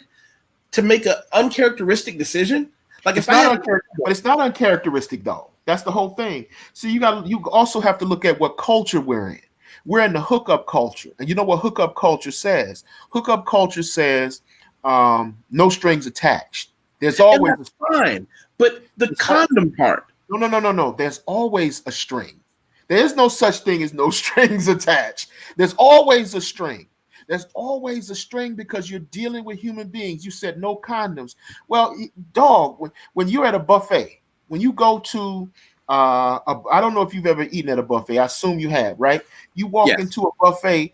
to make an uncharacteristic decision. Like It's not but it's not uncharacteristic though. That's the whole thing. So you also have to look at what culture we're in. We're in the hookup culture, and you know what hookup culture says? Hookup culture says no strings attached. There's always and that's fine, but the condom part. No. There's always a string. There is no such thing as no strings attached. There's always a string. There's always a string because you're dealing with human beings. You said no condoms. Well, dog, when you're at a buffet, when you go to I don't know if you've ever eaten at a buffet. I assume you have, right? You walk into a buffet.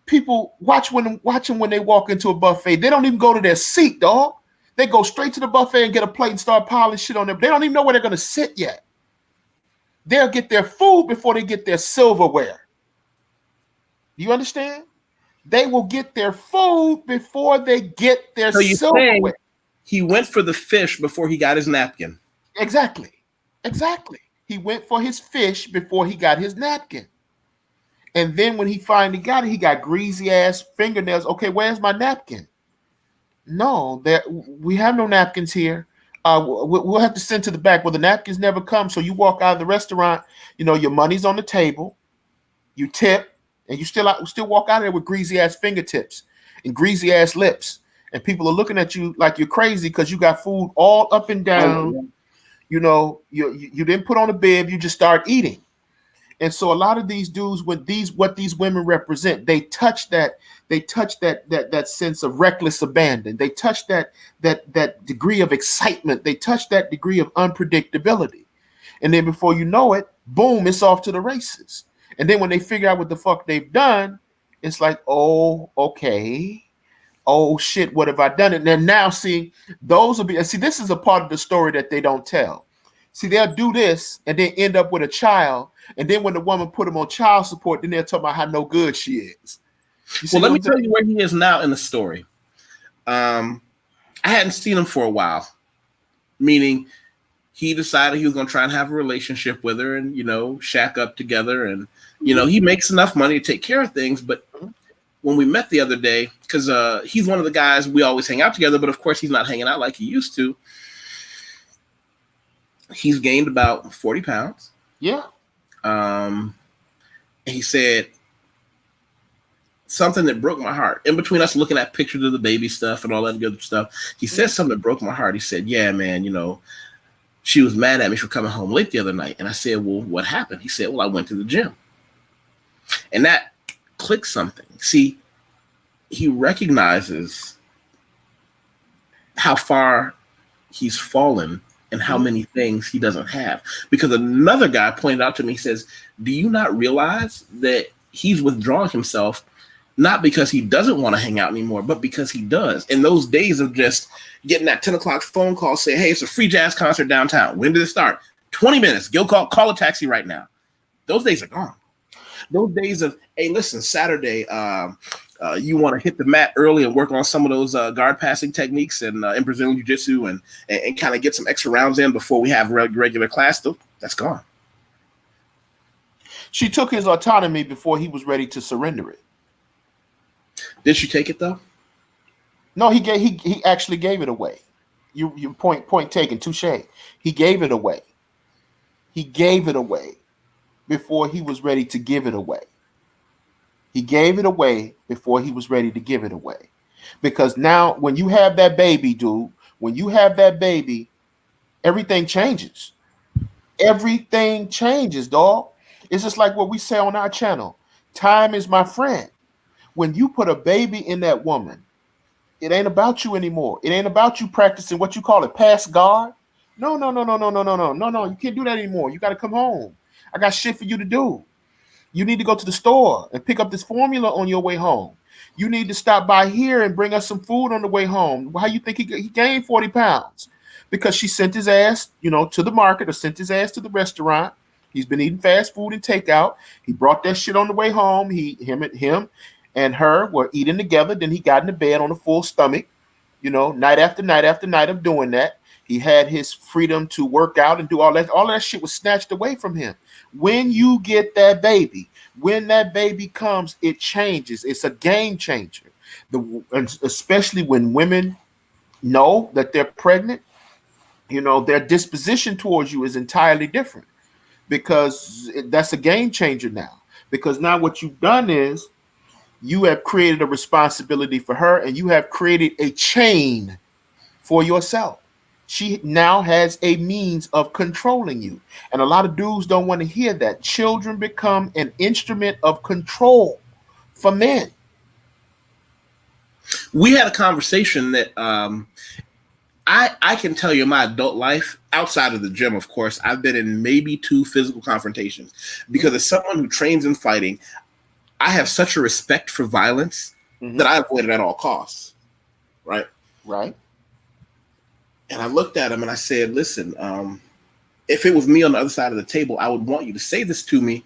People watch them when they walk into a buffet. They don't even go to their seat, dog. They go straight to the buffet and get a plate and start piling shit on them. They don't even know where they're going to sit yet. They'll get their food before they get their silverware. You understand? They will get their food before they get their silverware. He went for the fish before he got his napkin. Exactly. He went for his fish before he got his napkin. And then when he finally got it, he got greasy ass fingernails. Okay, where's my napkin? No, we have no napkins here. We'll have to send to the back. Well, the napkins never come. So you walk out of the restaurant, your money's on the table, you tip, and you still walk out of there with greasy ass fingertips and greasy ass lips. And people are looking at you like you're crazy because you got food all up and down. You didn't put on a bib, you just start eating. And so a lot of these dudes, what these women represent, they touch that sense of reckless abandon. They touch that degree of excitement. They touch that degree of unpredictability. And then before you know it, boom, it's off to the races. And then when they figure out what the fuck they've done, it's like, oh, okay. Oh shit, what have I done? And then now this is a part of the story that they don't tell. See, they'll do this and then end up with a child. And then when the woman put him on child support, then they'll talk about how no good she is. Well, let me tell you where he is now in the story. I hadn't seen him for a while, meaning he decided he was going to try and have a relationship with her and, shack up together. And, he makes enough money to take care of things. But when we met the other day, because he's one of the guys we always hang out together, but of course he's not hanging out like he used to. He's gained about 40 pounds. Yeah. He said something that broke my heart. In between us looking at pictures of the baby stuff and all that good stuff, he said something that broke my heart. He said, yeah, man, she was mad at me for coming home late the other night. And I said, well, what happened? He said, well, I went to the gym. And that clicked something. See, he recognizes how far he's fallen and how many things he doesn't have. Because another guy pointed out to me, he says, do you not realize that he's withdrawing himself not because he doesn't want to hang out anymore, but because he does? In those days of just getting that 10 o'clock phone call saying, hey, it's a free jazz concert downtown. When did it start? 20 minutes. Go call a taxi right now. Those days are gone. Those days of, hey, listen, Saturday, you want to hit the mat early and work on some of those guard passing techniques and in Brazilian Jiu-Jitsu and kind of get some extra rounds in before we have regular class. That's gone. She took his autonomy before he was ready to surrender it. Did she take it though? No, he actually gave it away. You point taken, touche. He gave it away. He gave it away before he was ready to give it away. He gave it away before he was ready to give it away. Because now when you have that baby, dude, when you have that baby, everything changes. Everything changes, dog. It's just like what we say on our channel. Time is my friend. When you put a baby in that woman, it ain't about you anymore. It ain't about you practicing what you call it, pass guard. No, no, no, no, no, no, no, no, no, no. You can't do that anymore. You got to come home. I got shit for you to do. You need to go to the store and pick up this formula on your way home. You need to stop by here and bring us some food on the way home. How you think he gained 40 pounds? Because she sent his ass, to the market or sent his ass to the restaurant. He's been eating fast food and takeout. He brought that shit on the way home. Him and her were eating together. Then he got in the bed on a full stomach, night after night after night of doing that. He had his freedom to work out and do all that. All that shit was snatched away from him. When you get that baby, when that baby comes, it changes. It's a game changer. Especially when women know that they're pregnant, their disposition towards you is entirely different, because that's a game changer now. Because now what you've done is you have created a responsibility for her, and you have created a chain for yourself. She now has a means of controlling you. And a lot of dudes don't want to hear that. Children become an instrument of control for men. We had a conversation that I can tell you in my adult life, outside of the gym, of course, I've been in maybe 2 physical confrontations. Because as someone who trains in fighting, I have such a respect for violence that I avoid it at all costs. Right? Right. And I looked at him and I said, listen, if it was me on the other side of the table, I would want you to say this to me,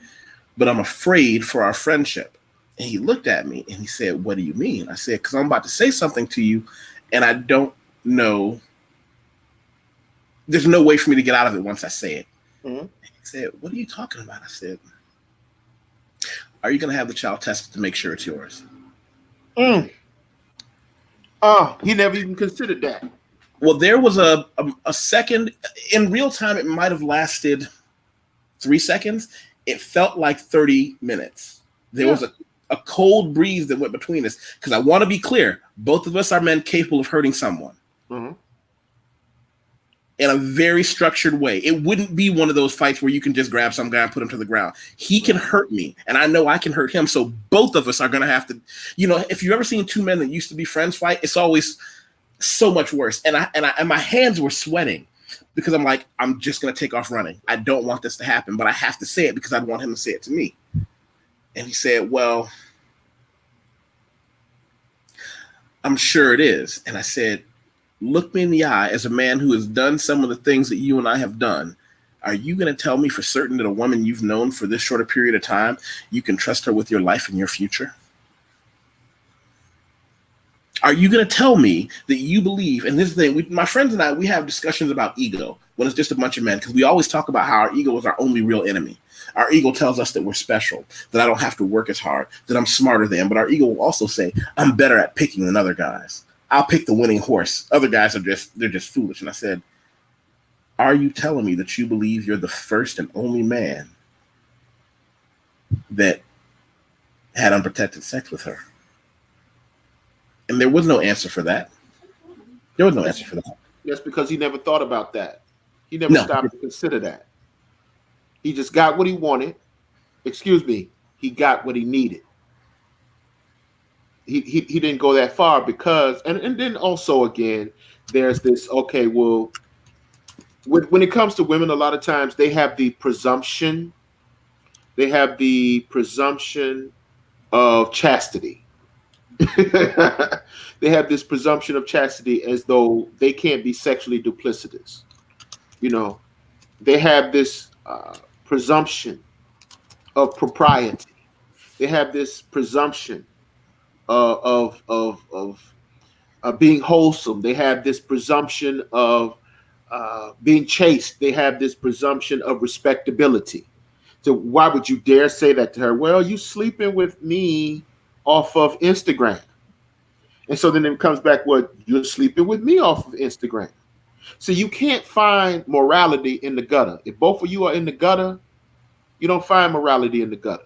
but I'm afraid for our friendship. And he looked at me and he said, what do you mean? I said, because I'm about to say something to you and I don't know. There's no way for me to get out of it once I say it. He said, what are you talking about? I said, are you going to have the child tested to make sure it's yours? He never even considered that. Well, there was a second. In real time, it might have lasted 3 seconds. It felt like 30 minutes. There was a cold breeze that went between us. Because I want to be clear, both of us are men capable of hurting someone. In a very structured way. It wouldn't be one of those fights where you can just grab some guy and put him to the ground. He can hurt me, and I know I can hurt him. So both of us are going to have to, if you've ever seen 2 men that used to be friends fight, it's always so much worse. And my hands were sweating because I'm like, I'm just going to take off running. I don't want this to happen, but I have to say it because I want him to say it to me. And he said, well, I'm sure it is. And I said, look me in the eye as a man who has done some of the things that you and I have done. Are you going to tell me for certain that a woman you've known for this short a period of time, you can trust her with your life and your future? Are you going to tell me that you believe, and this is the thing, my friends and I, we have discussions about ego when it's just a bunch of men, because we always talk about how our ego is our only real enemy. Our ego tells us that we're special, that I don't have to work as hard, that I'm smarter than, but our ego will also say, I'm better at picking than other guys. I'll pick the winning horse. Other guys they're just foolish. And I said, are you telling me that you believe you're the first and only man that had unprotected sex with her? And there was no answer for that. There was no answer for that. That's because he never thought about that. He never stopped to consider that. He just got what he wanted. He got what he needed. He didn't go that far because, and then also again, there's this, okay, well, when it comes to women, a lot of times they have the presumption of chastity. They have this presumption of chastity as though they can't be sexually duplicitous. They have this presumption of propriety. They have this presumption of being wholesome. They have this presumption of being chaste. They have this presumption of respectability. So why would you dare say that to her? Well, you sleeping with me off of Instagram. And so then it comes back, well, you're sleeping with me off of Instagram. So you can't find morality in the gutter. If both of you are in the gutter, you don't find morality in the gutter.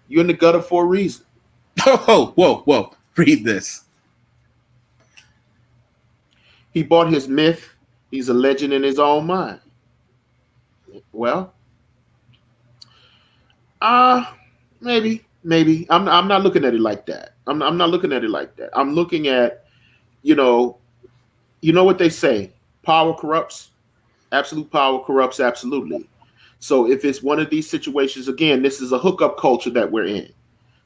You're in the gutter for a reason. Oh, whoa. Read this. He bought his myth. He's a legend in his own mind. Well, maybe. I'm not looking at it like that. I'm not looking at it like that. I'm looking at, you know, what they say, power corrupts. Absolute power corrupts absolutely. So if it's one of these situations, again, this is a hookup culture that we're in.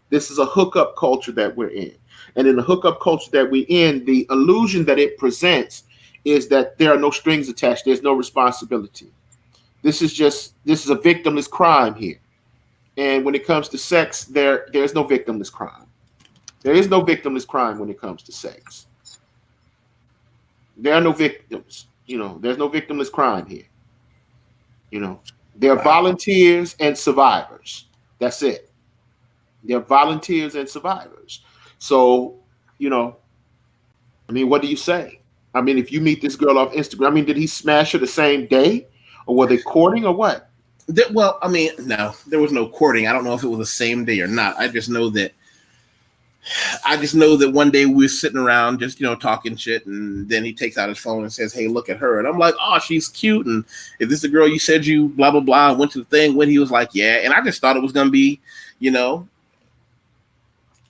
This is a hookup culture that we're in. And in the hookup culture that we're in, the illusion that it presents is that there are no strings attached. There's no responsibility. This is a victimless crime here. And when it comes to sex, there's no victimless crime. There is no victimless crime when it comes to sex. There are no victims. There's no victimless crime here. There are volunteers and survivors. That's it. They're volunteers and survivors. So, what do you say? If you meet this girl off Instagram, did he smash her the same day? Or were they courting or what? Well, no, there was no courting. I don't know if it was the same day or not. I just know that one day we were sitting around just, talking shit. And then he takes out his phone and says, "Hey, look at her." And I'm like, "Oh, she's cute. And is this the girl you said you blah, blah, blah?" And went to the thing when he was like, "Yeah." And I just thought it was going to be,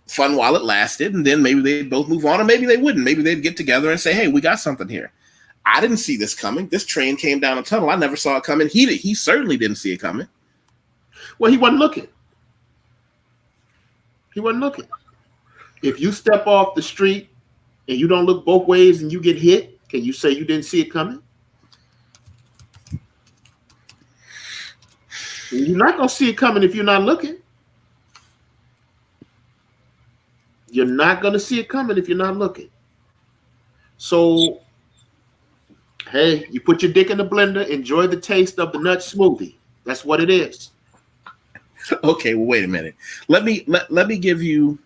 fun while it lasted. And then maybe they'd both move on, or maybe they wouldn't. Maybe they'd get together and say, "Hey, we got something here." I didn't see this coming. This train came down a tunnel. I never saw it coming. He certainly didn't see it coming. Well, he wasn't looking. He wasn't looking. If you step off the street and you don't look both ways and you get hit, can you say you didn't see it coming? You're not going to see it coming if you're not looking. You're not going to see it coming if you're not looking. So, hey, you put your dick in the blender, enjoy the taste of the nut smoothie. That's what it is. Okay, well, wait a minute. Let me give you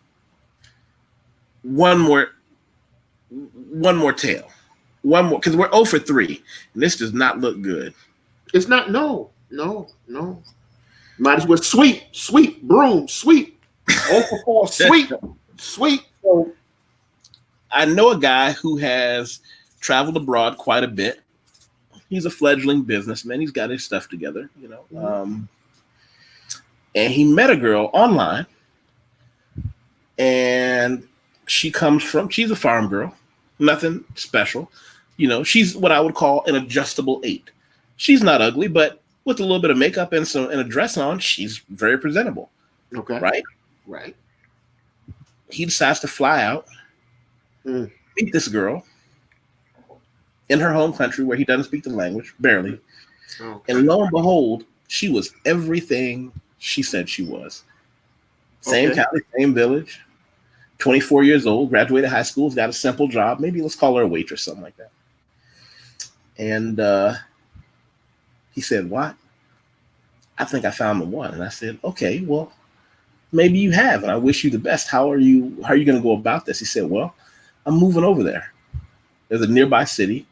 one more tale. One more, because we're 0 for 3, and this does not look good. It's not. No. Might as well sweep, broom, sweep. 0 for 4, sweep. So I know a guy who has traveled abroad quite a bit. He's a fledgling businessman. He's got his stuff together, and he met a girl online, and she's a farm girl, nothing special. She's what I would call an adjustable 8. She's not ugly, but with a little bit of makeup and a dress on, she's very presentable. Okay. Right. He decides to fly out, meet this girl in her home country where he doesn't speak the language, barely. Okay. And lo and behold, she was everything she said she was. Same county, same village, 24 years old, graduated high school, got a simple job. Maybe let's call her a waitress, something like that. And he said, "What? I think I found the one." And I said, "Okay, well, maybe you have, and I wish you the best. How are you going to go about this?" He said, "Well, I'm moving over there. There's a nearby city,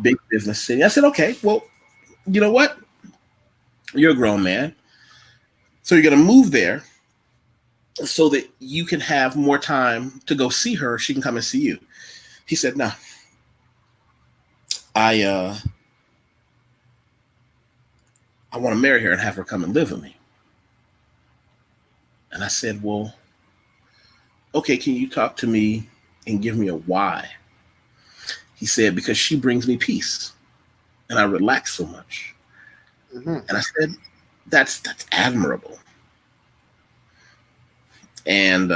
big business city." I said, "Okay, well, you know what? You're a grown man. So you're going to move there so that you can have more time to go see her. She can come and see you." He said, "No, I want to marry her and have her come and live with me." And I said, "Well, okay, can you talk to me and give me a why?" He said, "Because she brings me peace and I relax so much." Mm-hmm. And I said, that's admirable. And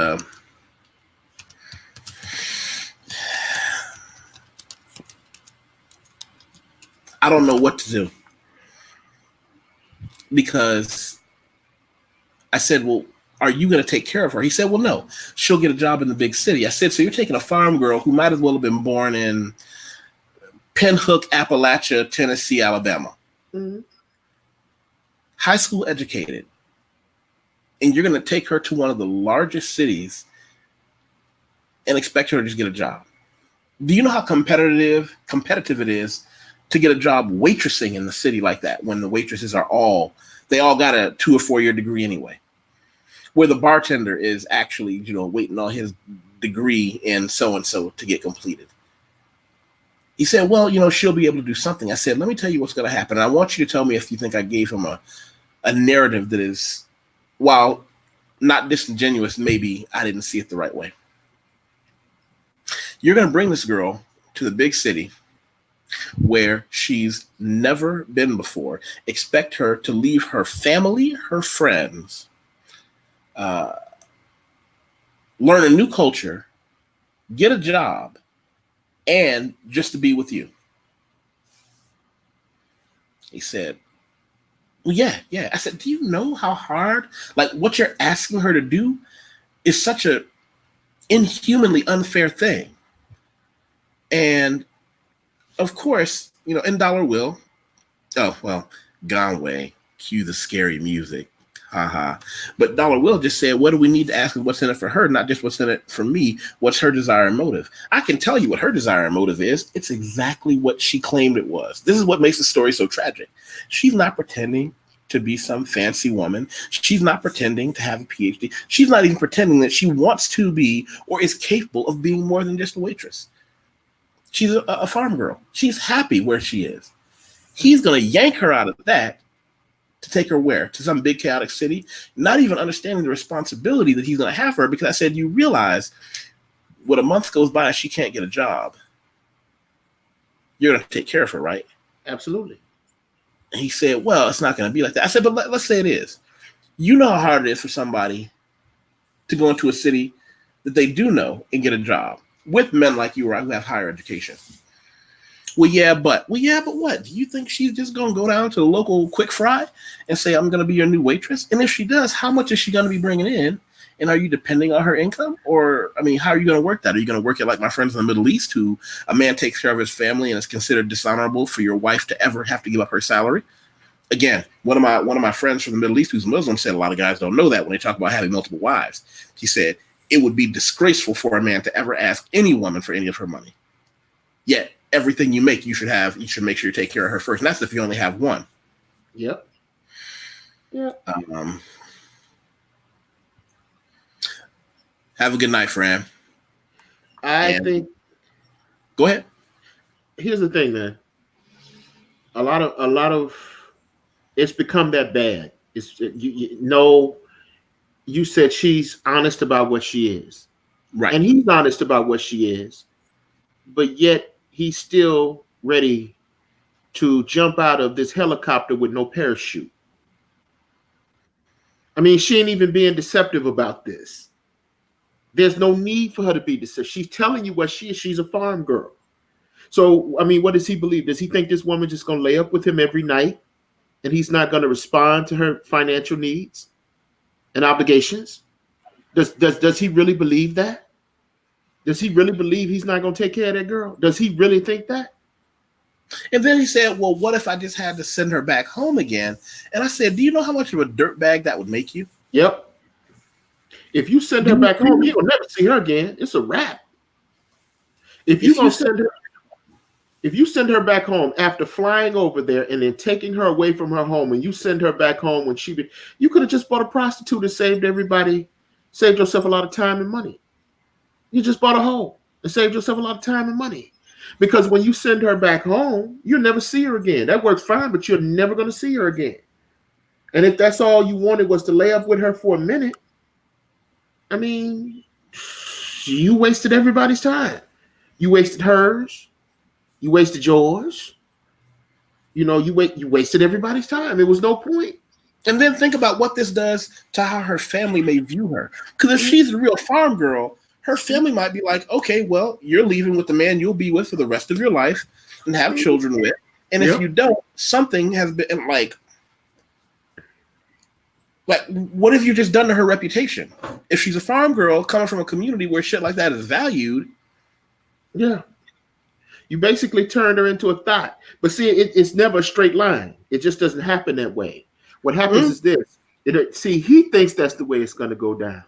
I don't know what to do, because I said, "Well, are you going to take care of her?" He said, "Well, no, she'll get a job in the big city." I said, "So you're taking a farm girl who might as well have been born in Pinhook, Appalachia, Tennessee, Alabama, high school educated, and you're going to take her to one of the largest cities and expect her to just get a job?" Do you know how competitive it is to get a job waitressing in the city like that when the waitresses they all got a 2 or 4 year degree anyway, where the bartender is actually, waiting on his degree in so and so to get completed. He said, well, she'll be able to do something. I said, let me tell you what's going to happen. And I want you to tell me if you think I gave him a narrative that is, while not disingenuous, maybe I didn't see it the right way. You're going to bring this girl to the big city where she's never been before. Expect her to leave her family, her friends, learn a new culture, get a job, and just to be with you. He said, well, yeah. I said, do you know how hard, like what you're asking her to do is such a inhumanly unfair thing. And of course, in Dollar Will, oh, well, gone way, cue the scary music. Haha. But Dollar Will just said, what do we need to ask what's in it for her, not just what's in it for me? What's her desire and motive? I can tell you what her desire and motive is. It's exactly what she claimed it was. This is what makes the story so tragic. She's not pretending to be some fancy woman. She's not pretending to have a PhD. She's not even pretending that she wants to be or is capable of being more than just a waitress. She's a farm girl. She's happy where she is. He's going to yank her out of that to take her where? To some big chaotic city, not even understanding the responsibility that he's going to have for her, because I said, you realize when a month goes by and she can't get a job, you're going to take care of her, right? Absolutely. And he said, well, it's not going to be like that. I said, but let's say it is. You know how hard it is for somebody to go into a city that they do know and get a job with men like you or I who have higher education. Well, yeah, but what? Do you think she's just going to go down to the local quick fry and say, I'm going to be your new waitress? And if she does, how much is she going to be bringing in? And are you depending on her income? Or, how are you going to work that? Are you going to work it like my friends in the Middle East, who a man takes care of his family and it's considered dishonorable for your wife to ever have to give up her salary? Again, one of my friends from the Middle East who's Muslim said a lot of guys don't know that when they talk about having multiple wives. He said it would be disgraceful for a man to ever ask any woman for any of her money. Yet everything you make, you should make sure you take care of her first. And that's if you only have one. Yep. Yeah. Have a good night, Fran. I think. Go ahead. Here's the thing, man. A lot of it's become that bad. You said she's honest about what she is. Right. And he's honest about what she is. But yet he's still ready to jump out of this helicopter with no parachute. She ain't even being deceptive about this. There's no need for her to be deceptive. She's telling you what she is. She's a farm girl. So, what does he believe? Does he think this woman just going to lay up with him every night and he's not going to respond to her financial needs and obligations? Does he really believe that? Does he really believe he's not going to take care of that girl? Does he really think that? And then he said, well, what if I just had to send her back home again? And I said, do you know how much of a dirtbag that would make you? Yep. If you send her back home, you'll never see her again. It's a wrap. If you send her back home after flying over there and then taking her away from her home, and you send her back home when you could have just bought a prostitute and saved yourself a lot of time and money. You just bought a hoe and saved yourself a lot of time and money. Because when you send her back home, you'll never see her again. That works fine, but you're never going to see her again. And if that's all you wanted was to lay up with her for a minute, you wasted everybody's time. You wasted hers. You wasted yours. You wasted everybody's time. It was no point. And then think about what this does to how her family may view her. Because if she's a real farm girl, her family might be like, okay, well, you're leaving with the man you'll be with for the rest of your life and have children with. And if you don't, something has been like, what have you just done to her reputation? If she's a farm girl coming from a community where shit like that is valued. Yeah. You basically turned her into a thought. But see, it's never a straight line. It just doesn't happen that way. What happens is this. He thinks that's the way it's going to go down.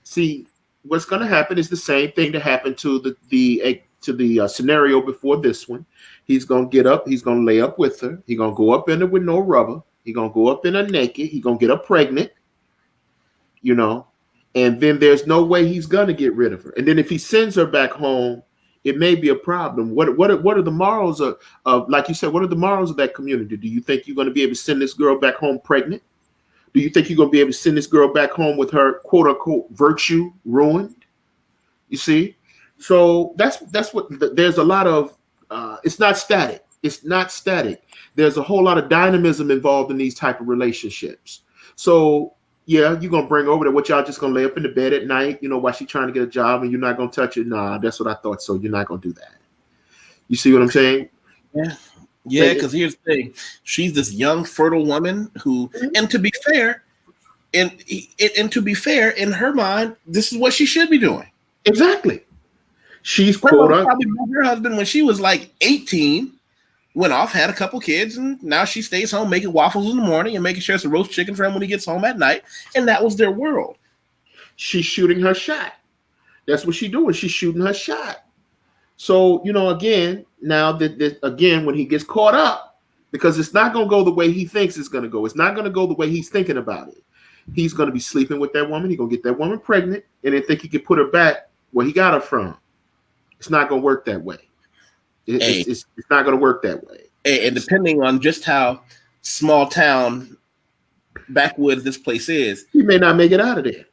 See, what's going to happen is the same thing that happened to the scenario before this one. He's gonna get up. He's gonna lay up with her. He's gonna go up in her with no rubber. He's gonna go up in her naked. He's gonna get her pregnant. You know, and then there's no way he's gonna get rid of her. And then if he sends her back home, it may be a problem. What are the morals of like you said? What are the morals of that community? Do you think you're gonna be able to send this girl back home pregnant? Do you think you're gonna be able to send this girl back home with her quote unquote virtue ruined? You see, so that's what there's a lot of. It's not static. It's not static. There's a whole lot of dynamism involved in these type of relationships. So yeah, you're gonna bring over there. What y'all just gonna lay up in the bed at night, you know, while she's trying to get a job, and you're not gonna touch it? Nah, that's what I thought. So you're not gonna do that. You see what I'm saying? Yeah. Yeah, because here's the thing: she's this young, fertile woman who, and to be fair, in her mind, this is what she should be doing. Exactly. She's probably her husband when she was like 18, went off, had a couple kids, and now she stays home making waffles in the morning and making sure it's a roast chicken for him when he gets home at night, and that was their world. She's shooting her shot. That's what she's doing. She's shooting her shot. So, you know, again, now that again, when he gets caught up, because it's not going to go the way he thinks it's going to go. It's not going to go the way he's thinking about it. He's going to be sleeping with that woman. He's going to get that woman pregnant and then think he can put her back where he got her from. It's not going to work that way. It's not going to work that way. And depending on just how small town backwoods this place is, he may not make it out of there.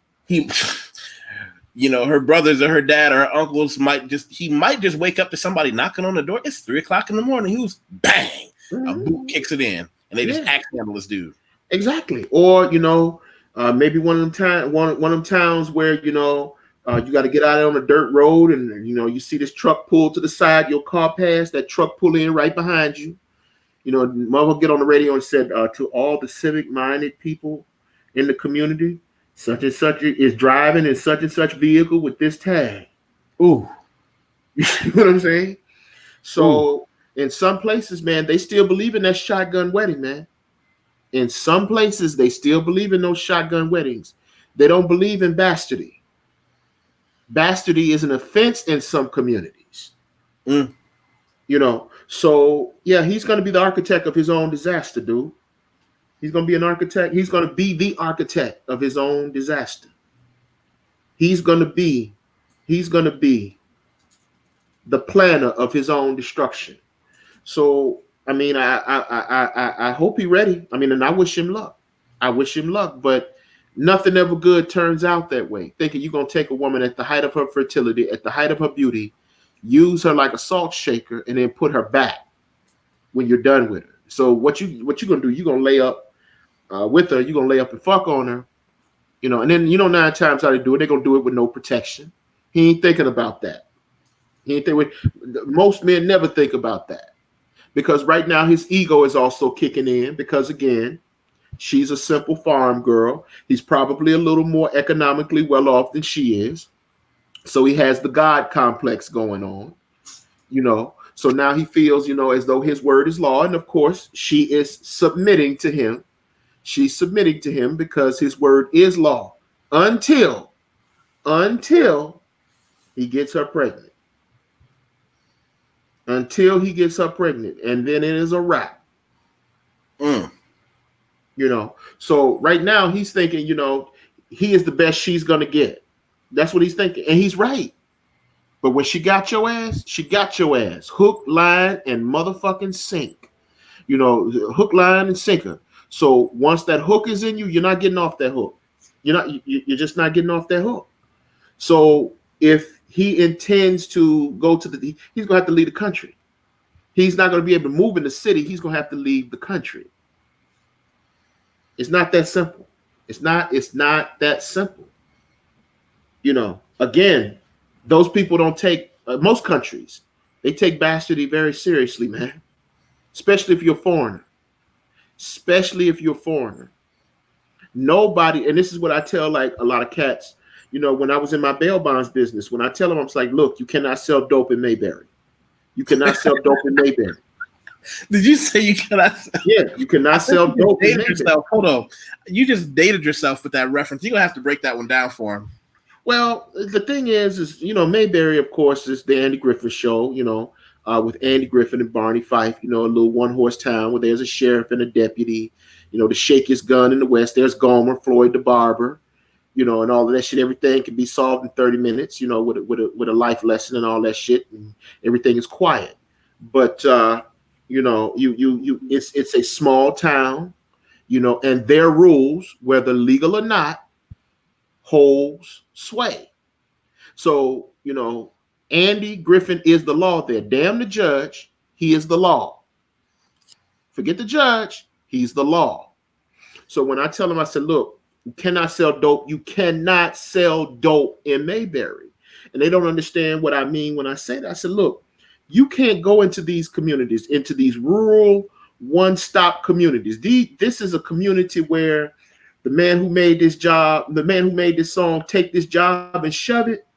You know, her brothers or her dad or her uncles might just wake up to somebody knocking on the door. It's 3:00 in the morning. He was bang, a boot kicks it in, and they just axe handle this dude. Exactly. Or you know, maybe one of them towns where you know you got to get out on a dirt road, and you know you see this truck pull to the side, your car pass, that truck pull in right behind you. You know, mother get on the radio and said to all the civic-minded people in the community, such and such is driving in such and such vehicle with this tag. Ooh. You know what I'm saying? So in some places, man, they still believe in that shotgun wedding, man. In some places, they still believe in those shotgun weddings. They don't believe in bastardy. Bastardy is an offense in some communities. You know, so yeah, he's going to be the architect of his own disaster, dude. He's going to be an architect. He's going to be the architect of his own disaster. He's going to be the planner of his own destruction. So, I mean, I hope he's ready. I mean, and I wish him luck. But nothing ever good turns out that way. Thinking you're going to take a woman at the height of her fertility, at the height of her beauty, use her like a salt shaker, and then put her back when you're done with her. So what you going to do, you're going to lay up with her, you're going to lay up and fuck on her, you know, and then, you know, 9 times how they do it, they're going to do it with no protection. He ain't thinking about that. Most men never think about that because right now his ego is also kicking in because, again, she's a simple farm girl. He's probably a little more economically well off than she is. So he has the God complex going on, you know. So now he feels, you know, as though his word is law. And of course, she is submitting to him. She's submitting to him because his word is law until he gets her pregnant. Until he gets her pregnant. And then it is a wrap. You know, so right now he's thinking, you know, he is the best she's going to get. That's what he's thinking. And he's right. But when she got your ass, she got your ass. Hook, line, and motherfucking sink. You know, hook, line, and sinker. So once that hook is in you, you're not getting off that hook. You're just not getting off that hook. So if he intends to go to he's gonna have to leave the country. He's not gonna be able to move in the city. He's gonna have to leave the country. It's not that simple. It's not that simple. You know, again, those people don't take most countries. They take bastardy very seriously, man. Especially if you're a foreigner. Nobody, and this is what I tell like a lot of cats, you know, when I was in my bail bonds business, when I tell them, I'm like, look, you cannot sell dope in Mayberry. You cannot sell dope in Mayberry. Did you say you cannot? Yeah, you cannot sell dope in Mayberry. Hold on. You just dated yourself with that reference. You're going to have to break that one down for him. Well, the thing is Mayberry, of course, is the Andy Griffin show. With Andy Griffin and Barney Fife. A little one horse town where there's a sheriff and a deputy. To shake his gun in the West, there's Gomer, Floyd the barber. And all of that shit. Everything can be solved in 30 minutes. With a life lesson and all that shit, and everything is quiet. But it's a small town. And their rules, whether legal or not, holds sway. So, Andy Griffin is the law there. Damn the judge, he is the law. Forget the judge, he's the law. So when I tell him, I said, look, you cannot sell dope. You cannot sell dope in Mayberry. And they don't understand what I mean when I say that. I said, look, you can't go into these communities, into these rural one-stop communities. This is a community where the man who made this song, take this job and shove it.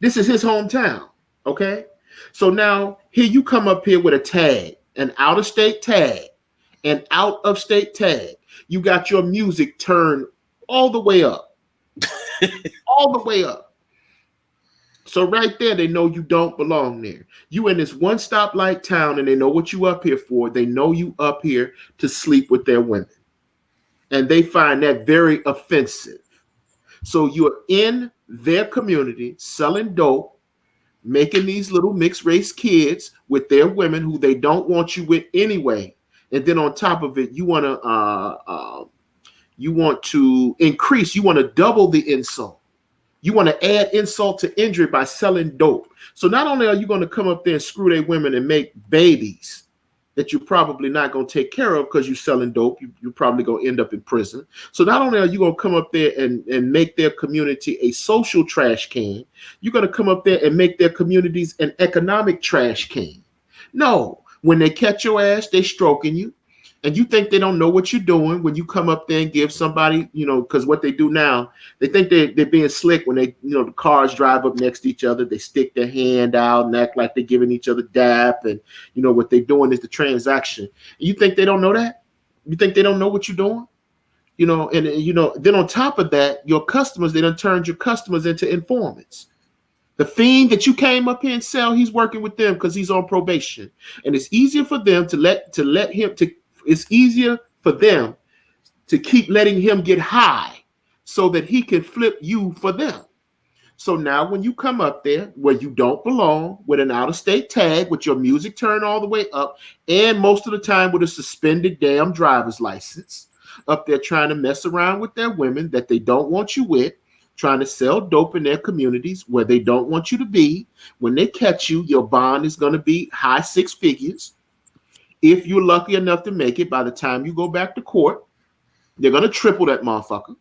This is his hometown. Okay. So now here you come up here with a tag, an out-of-state tag, an out-of-state tag. You got your music turned all the way up. All the way up. So right there, they know you don't belong there. You in this one stoplight town, and they know what you up here for. They know you up here to sleep with their women. And they find that very offensive. So you're in their community selling dope, making these little mixed race kids with their women who they don't want you with anyway. And then on top of it, you want to increase, you want to double the insult. You want to add insult to injury by selling dope. So not only are you going to come up there and screw their women and make babies that you're probably not going to take care of because you're selling dope, you're probably going to end up in prison. So not only are you going to come up there and make their community a social trash can, you're going to come up there and make their communities an economic trash can. No, when they catch your ass, they stroking you. And you think they don't know what you're doing when you come up there and give somebody, because what they do now, they think they're being slick when they, the cars drive up next to each other. They stick their hand out and act like they're giving each other dap. And, what they're doing is the transaction. And you think they don't know that? You think they don't know what you're doing? Then on top of that, your customers, they done turned your customers into informants. The fiend that you came up here and sell, he's working with them because he's on probation. And it's easier for them it's easier for them to keep letting him get high so that he can flip you for them. So now when you come up there where you don't belong with an out-of-state tag, with your music turned all the way up, and most of the time with a suspended damn driver's license, up there trying to mess around with their women that they don't want you with, trying to sell dope in their communities where they don't want you to be, when they catch you, your bond is going to be high six figures. If you're lucky enough to make it, by the time you go back to court, they're going to triple that motherfucker.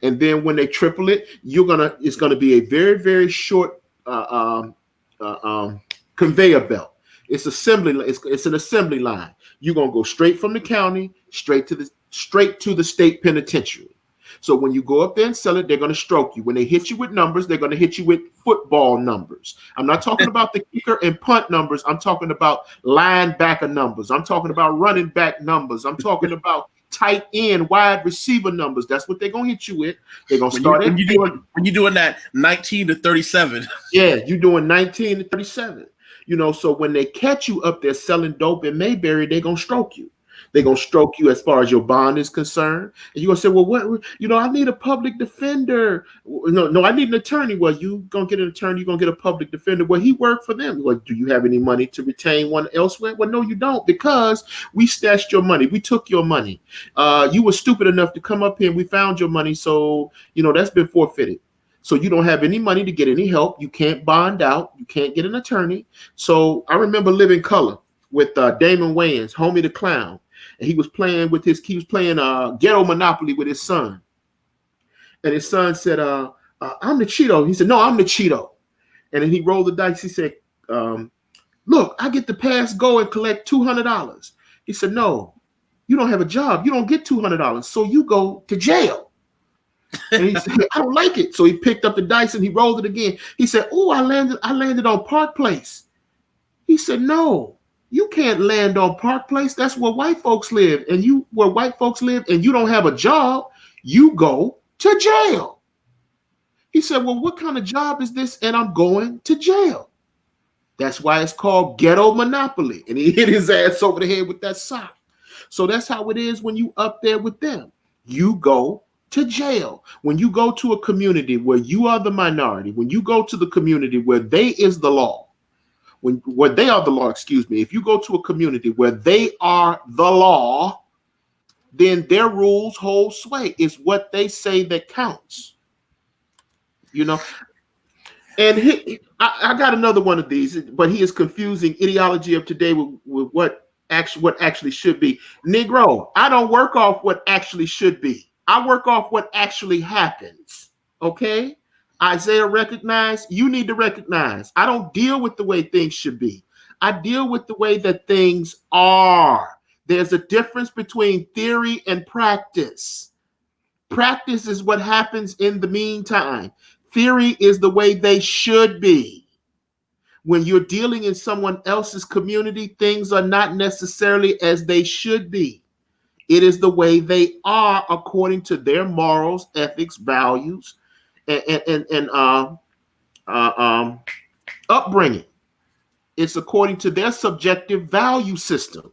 And then when they triple it, it's going to be a very, very short conveyor belt. It's an assembly line. You're going to go straight from the county, straight to the state penitentiary. So when you go up there and sell it, they're going to stroke you. When they hit you with numbers, they're going to hit you with football numbers. I'm not talking about the kicker and punt numbers. I'm talking about linebacker numbers. I'm talking about running back numbers. I'm talking about tight end, wide receiver numbers. That's what they're going to hit you with. They're going to start when you're doing that 19 to 37. Yeah, you're doing 19 to 37. So when they catch you up there selling dope in Mayberry, they're going to stroke you. They're going to stroke you as far as your bond is concerned. And you're going to say, well, what, I need a public defender. No, I need an attorney. Well, you're going to get an attorney. You're going to get a public defender. Well, he worked for them. Well, do you have any money to retain one elsewhere? Well, no, you don't, because we stashed your money. We took your money. You were stupid enough to come up here and we found your money. So, that's been forfeited. So you don't have any money to get any help. You can't bond out. You can't get an attorney. So I remember Living Color with Damon Wayans, Homie the Clown. And he was playing Ghetto Monopoly with his son. And his son said, I'm the Cheeto. He said, no, I'm the Cheeto. And then he rolled the dice. He said, look, I get to pass go and collect $200. He said, no, you don't have a job. You don't get $200. So you go to jail. And he said, I don't like it. So he picked up the dice and he rolled it again. He said, oh, I landed on Park Place. He said, no. You can't land on Park Place. That's where white folks live. And where white folks live and you don't have a job, you go to jail. He said, well, what kind of job is this? And I'm going to jail. That's why it's called ghetto monopoly. And he hit his ass over the head with that sock. So that's how it is when you up there with them. You go to jail. When you go to a community where you are the minority, when you go to the community where they is the law, where they are the law, excuse me, if you go to a community where they are the law, then their rules hold sway. It's what they say that counts. You know, and I got another one of these, but he is confusing ideology of today with what actually should be. Negro, I don't work off what actually should be. I work off what actually happens. Okay? Isaiah recognized, you need to recognize. I don't deal with the way things should be. I deal with the way that things are. There's a difference between theory and practice. Practice is what happens in the meantime. Theory is the way they should be. When you're dealing in someone else's community, things are not necessarily as they should be. It is the way they are according to their morals, ethics, values, and upbringing. It's according to their subjective value system.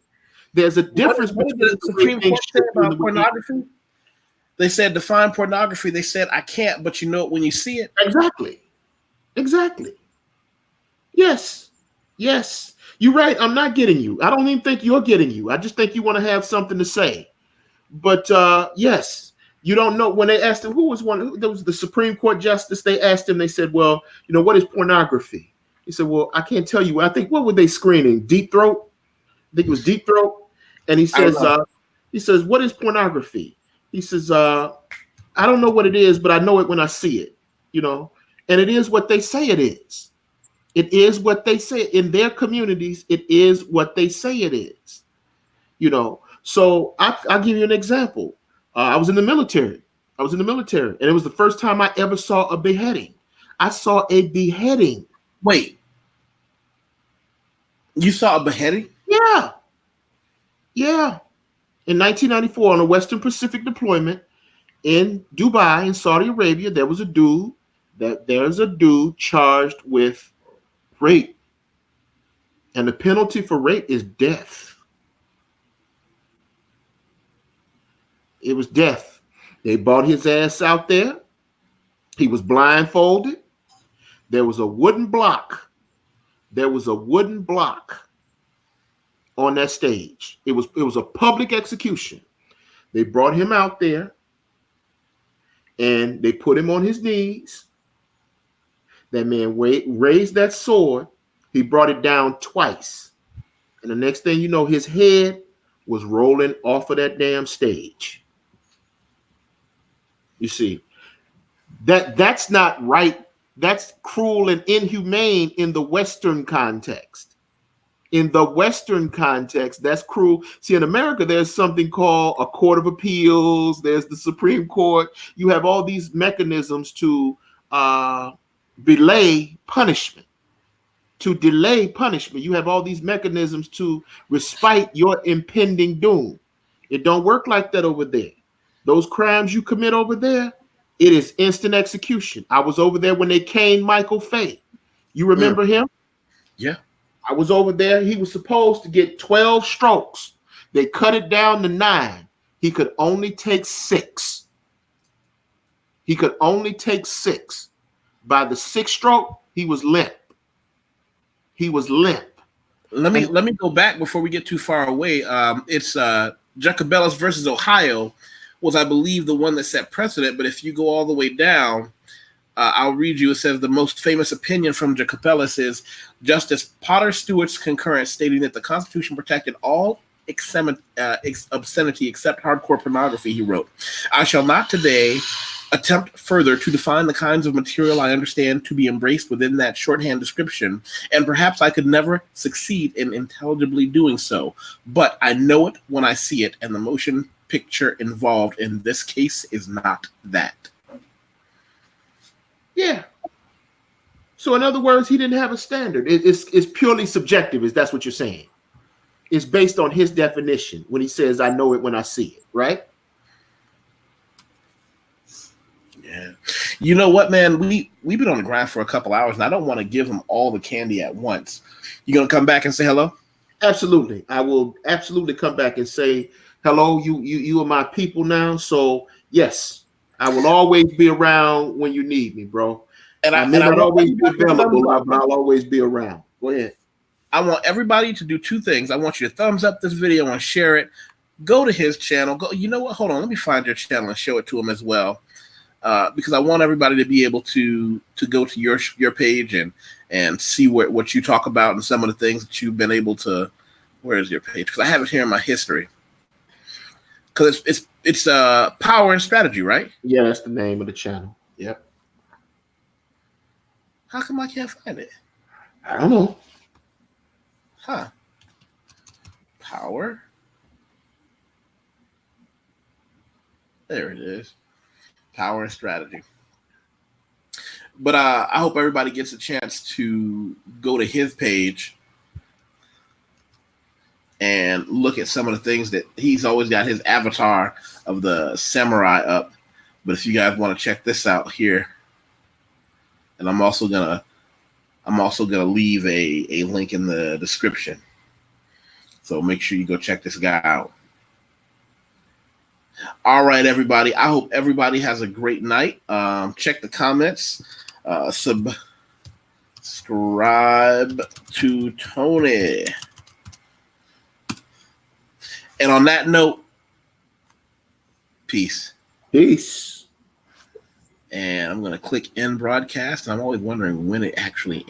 There's a difference what between did the Supreme Court say about pornography? They said define pornography. They said I can't, but you know it when you see it. Exactly. Yes. You're right. I'm not getting you. I don't even think you're getting you. I just think you want to have something to say. But yes, you don't know. When they asked him who was there was the Supreme Court justice, they asked him, they said, well, you know, what is pornography? He said, well, I can't tell you. I think, what were they screening? Deep Throat? I think it was Deep Throat. And he says, what is pornography? He says, I don't know what it is, but I know it when I see it, you know, and it is what they say it is. It is what they say in their communities. It is what they say it is, you know. So I'll give you an example. I was in the military. And it was the first time I ever saw a beheading. I saw a beheading. Wait, you saw a beheading? Yeah. In 1994, on a Western Pacific deployment in Dubai, in Saudi Arabia, there's a dude charged with rape. And the penalty for rape is death. It was death. They brought his ass out there. He was blindfolded. There was a wooden block. On that stage. It was a public execution. They brought him out there and they put him on his knees. That man raised that sword. He brought it down twice. And the next thing you know, his head was rolling off of that damn stage. You see, that's not right. That's cruel and inhumane in the Western context. In the Western context, that's cruel. See, in America, there's something called a court of appeals. There's the Supreme Court. You have all these mechanisms to delay punishment. You have all these mechanisms to respite your impending doom. It don't work like that over there. Those crimes you commit over there, it is instant execution. I was over there when they caned Michael Fay. You remember him? Yeah. I was over there. He was supposed to get 12 strokes. They cut it down to 9. He could only take 6. By the 6th stroke, he was limp. Let me go back before we get too far away. It's Jacobellis versus Ohio was, I believe, the one that set precedent. But if you go all the way down, I'll read you. It says the most famous opinion from Jacobellis is Justice Potter Stewart's concurrence, stating that the Constitution protected all obscenity except hardcore pornography. He wrote, "I shall not today attempt further to define the kinds of material I understand to be embraced within that shorthand description, and perhaps I could never succeed in intelligibly doing so, but I know it when I see it, and the motion picture involved in this case is not that." Yeah. So in other words, he didn't have a standard. It's purely subjective, is that's what you're saying. It's based on his definition when he says, I know it when I see it, right? Yeah. You know what, man? We've been on the grind for a couple hours, and I don't want to give him all the candy at once. You gonna come back and say hello? Absolutely. I will absolutely come back and say hello. You are my people now. So yes, I will always be around when you need me, bro. And I I may and I not want always be everybody to thumbs available, up. but I'll always be around. Go ahead. I want everybody to do two things. I want you to thumbs up this video and share it. Go to his channel. Go. You know what? Hold on. Let me find your channel and show it to him as well. Because I want everybody to be able to go to your page and see what you talk about and some of the things that you've been able to. Where is your page? Because I have it here in my history. Because it's power and strategy, right? Yeah, that's the name of the channel. Yep. How come I can't find it? I don't know. Huh? Power. There it is. Power and strategy. But I hope everybody gets a chance to go to his page and look at some of the things that he's always got his avatar of the samurai up. But if you guys want to check this out here, and I'm also gonna leave a link in the description. So make sure you go check this guy out. All right, everybody. I hope everybody has a great night. Check the comments. Subscribe to Tony. And on that note, peace. Peace. And I'm going to click end broadcast. And I'm always wondering when it actually ends.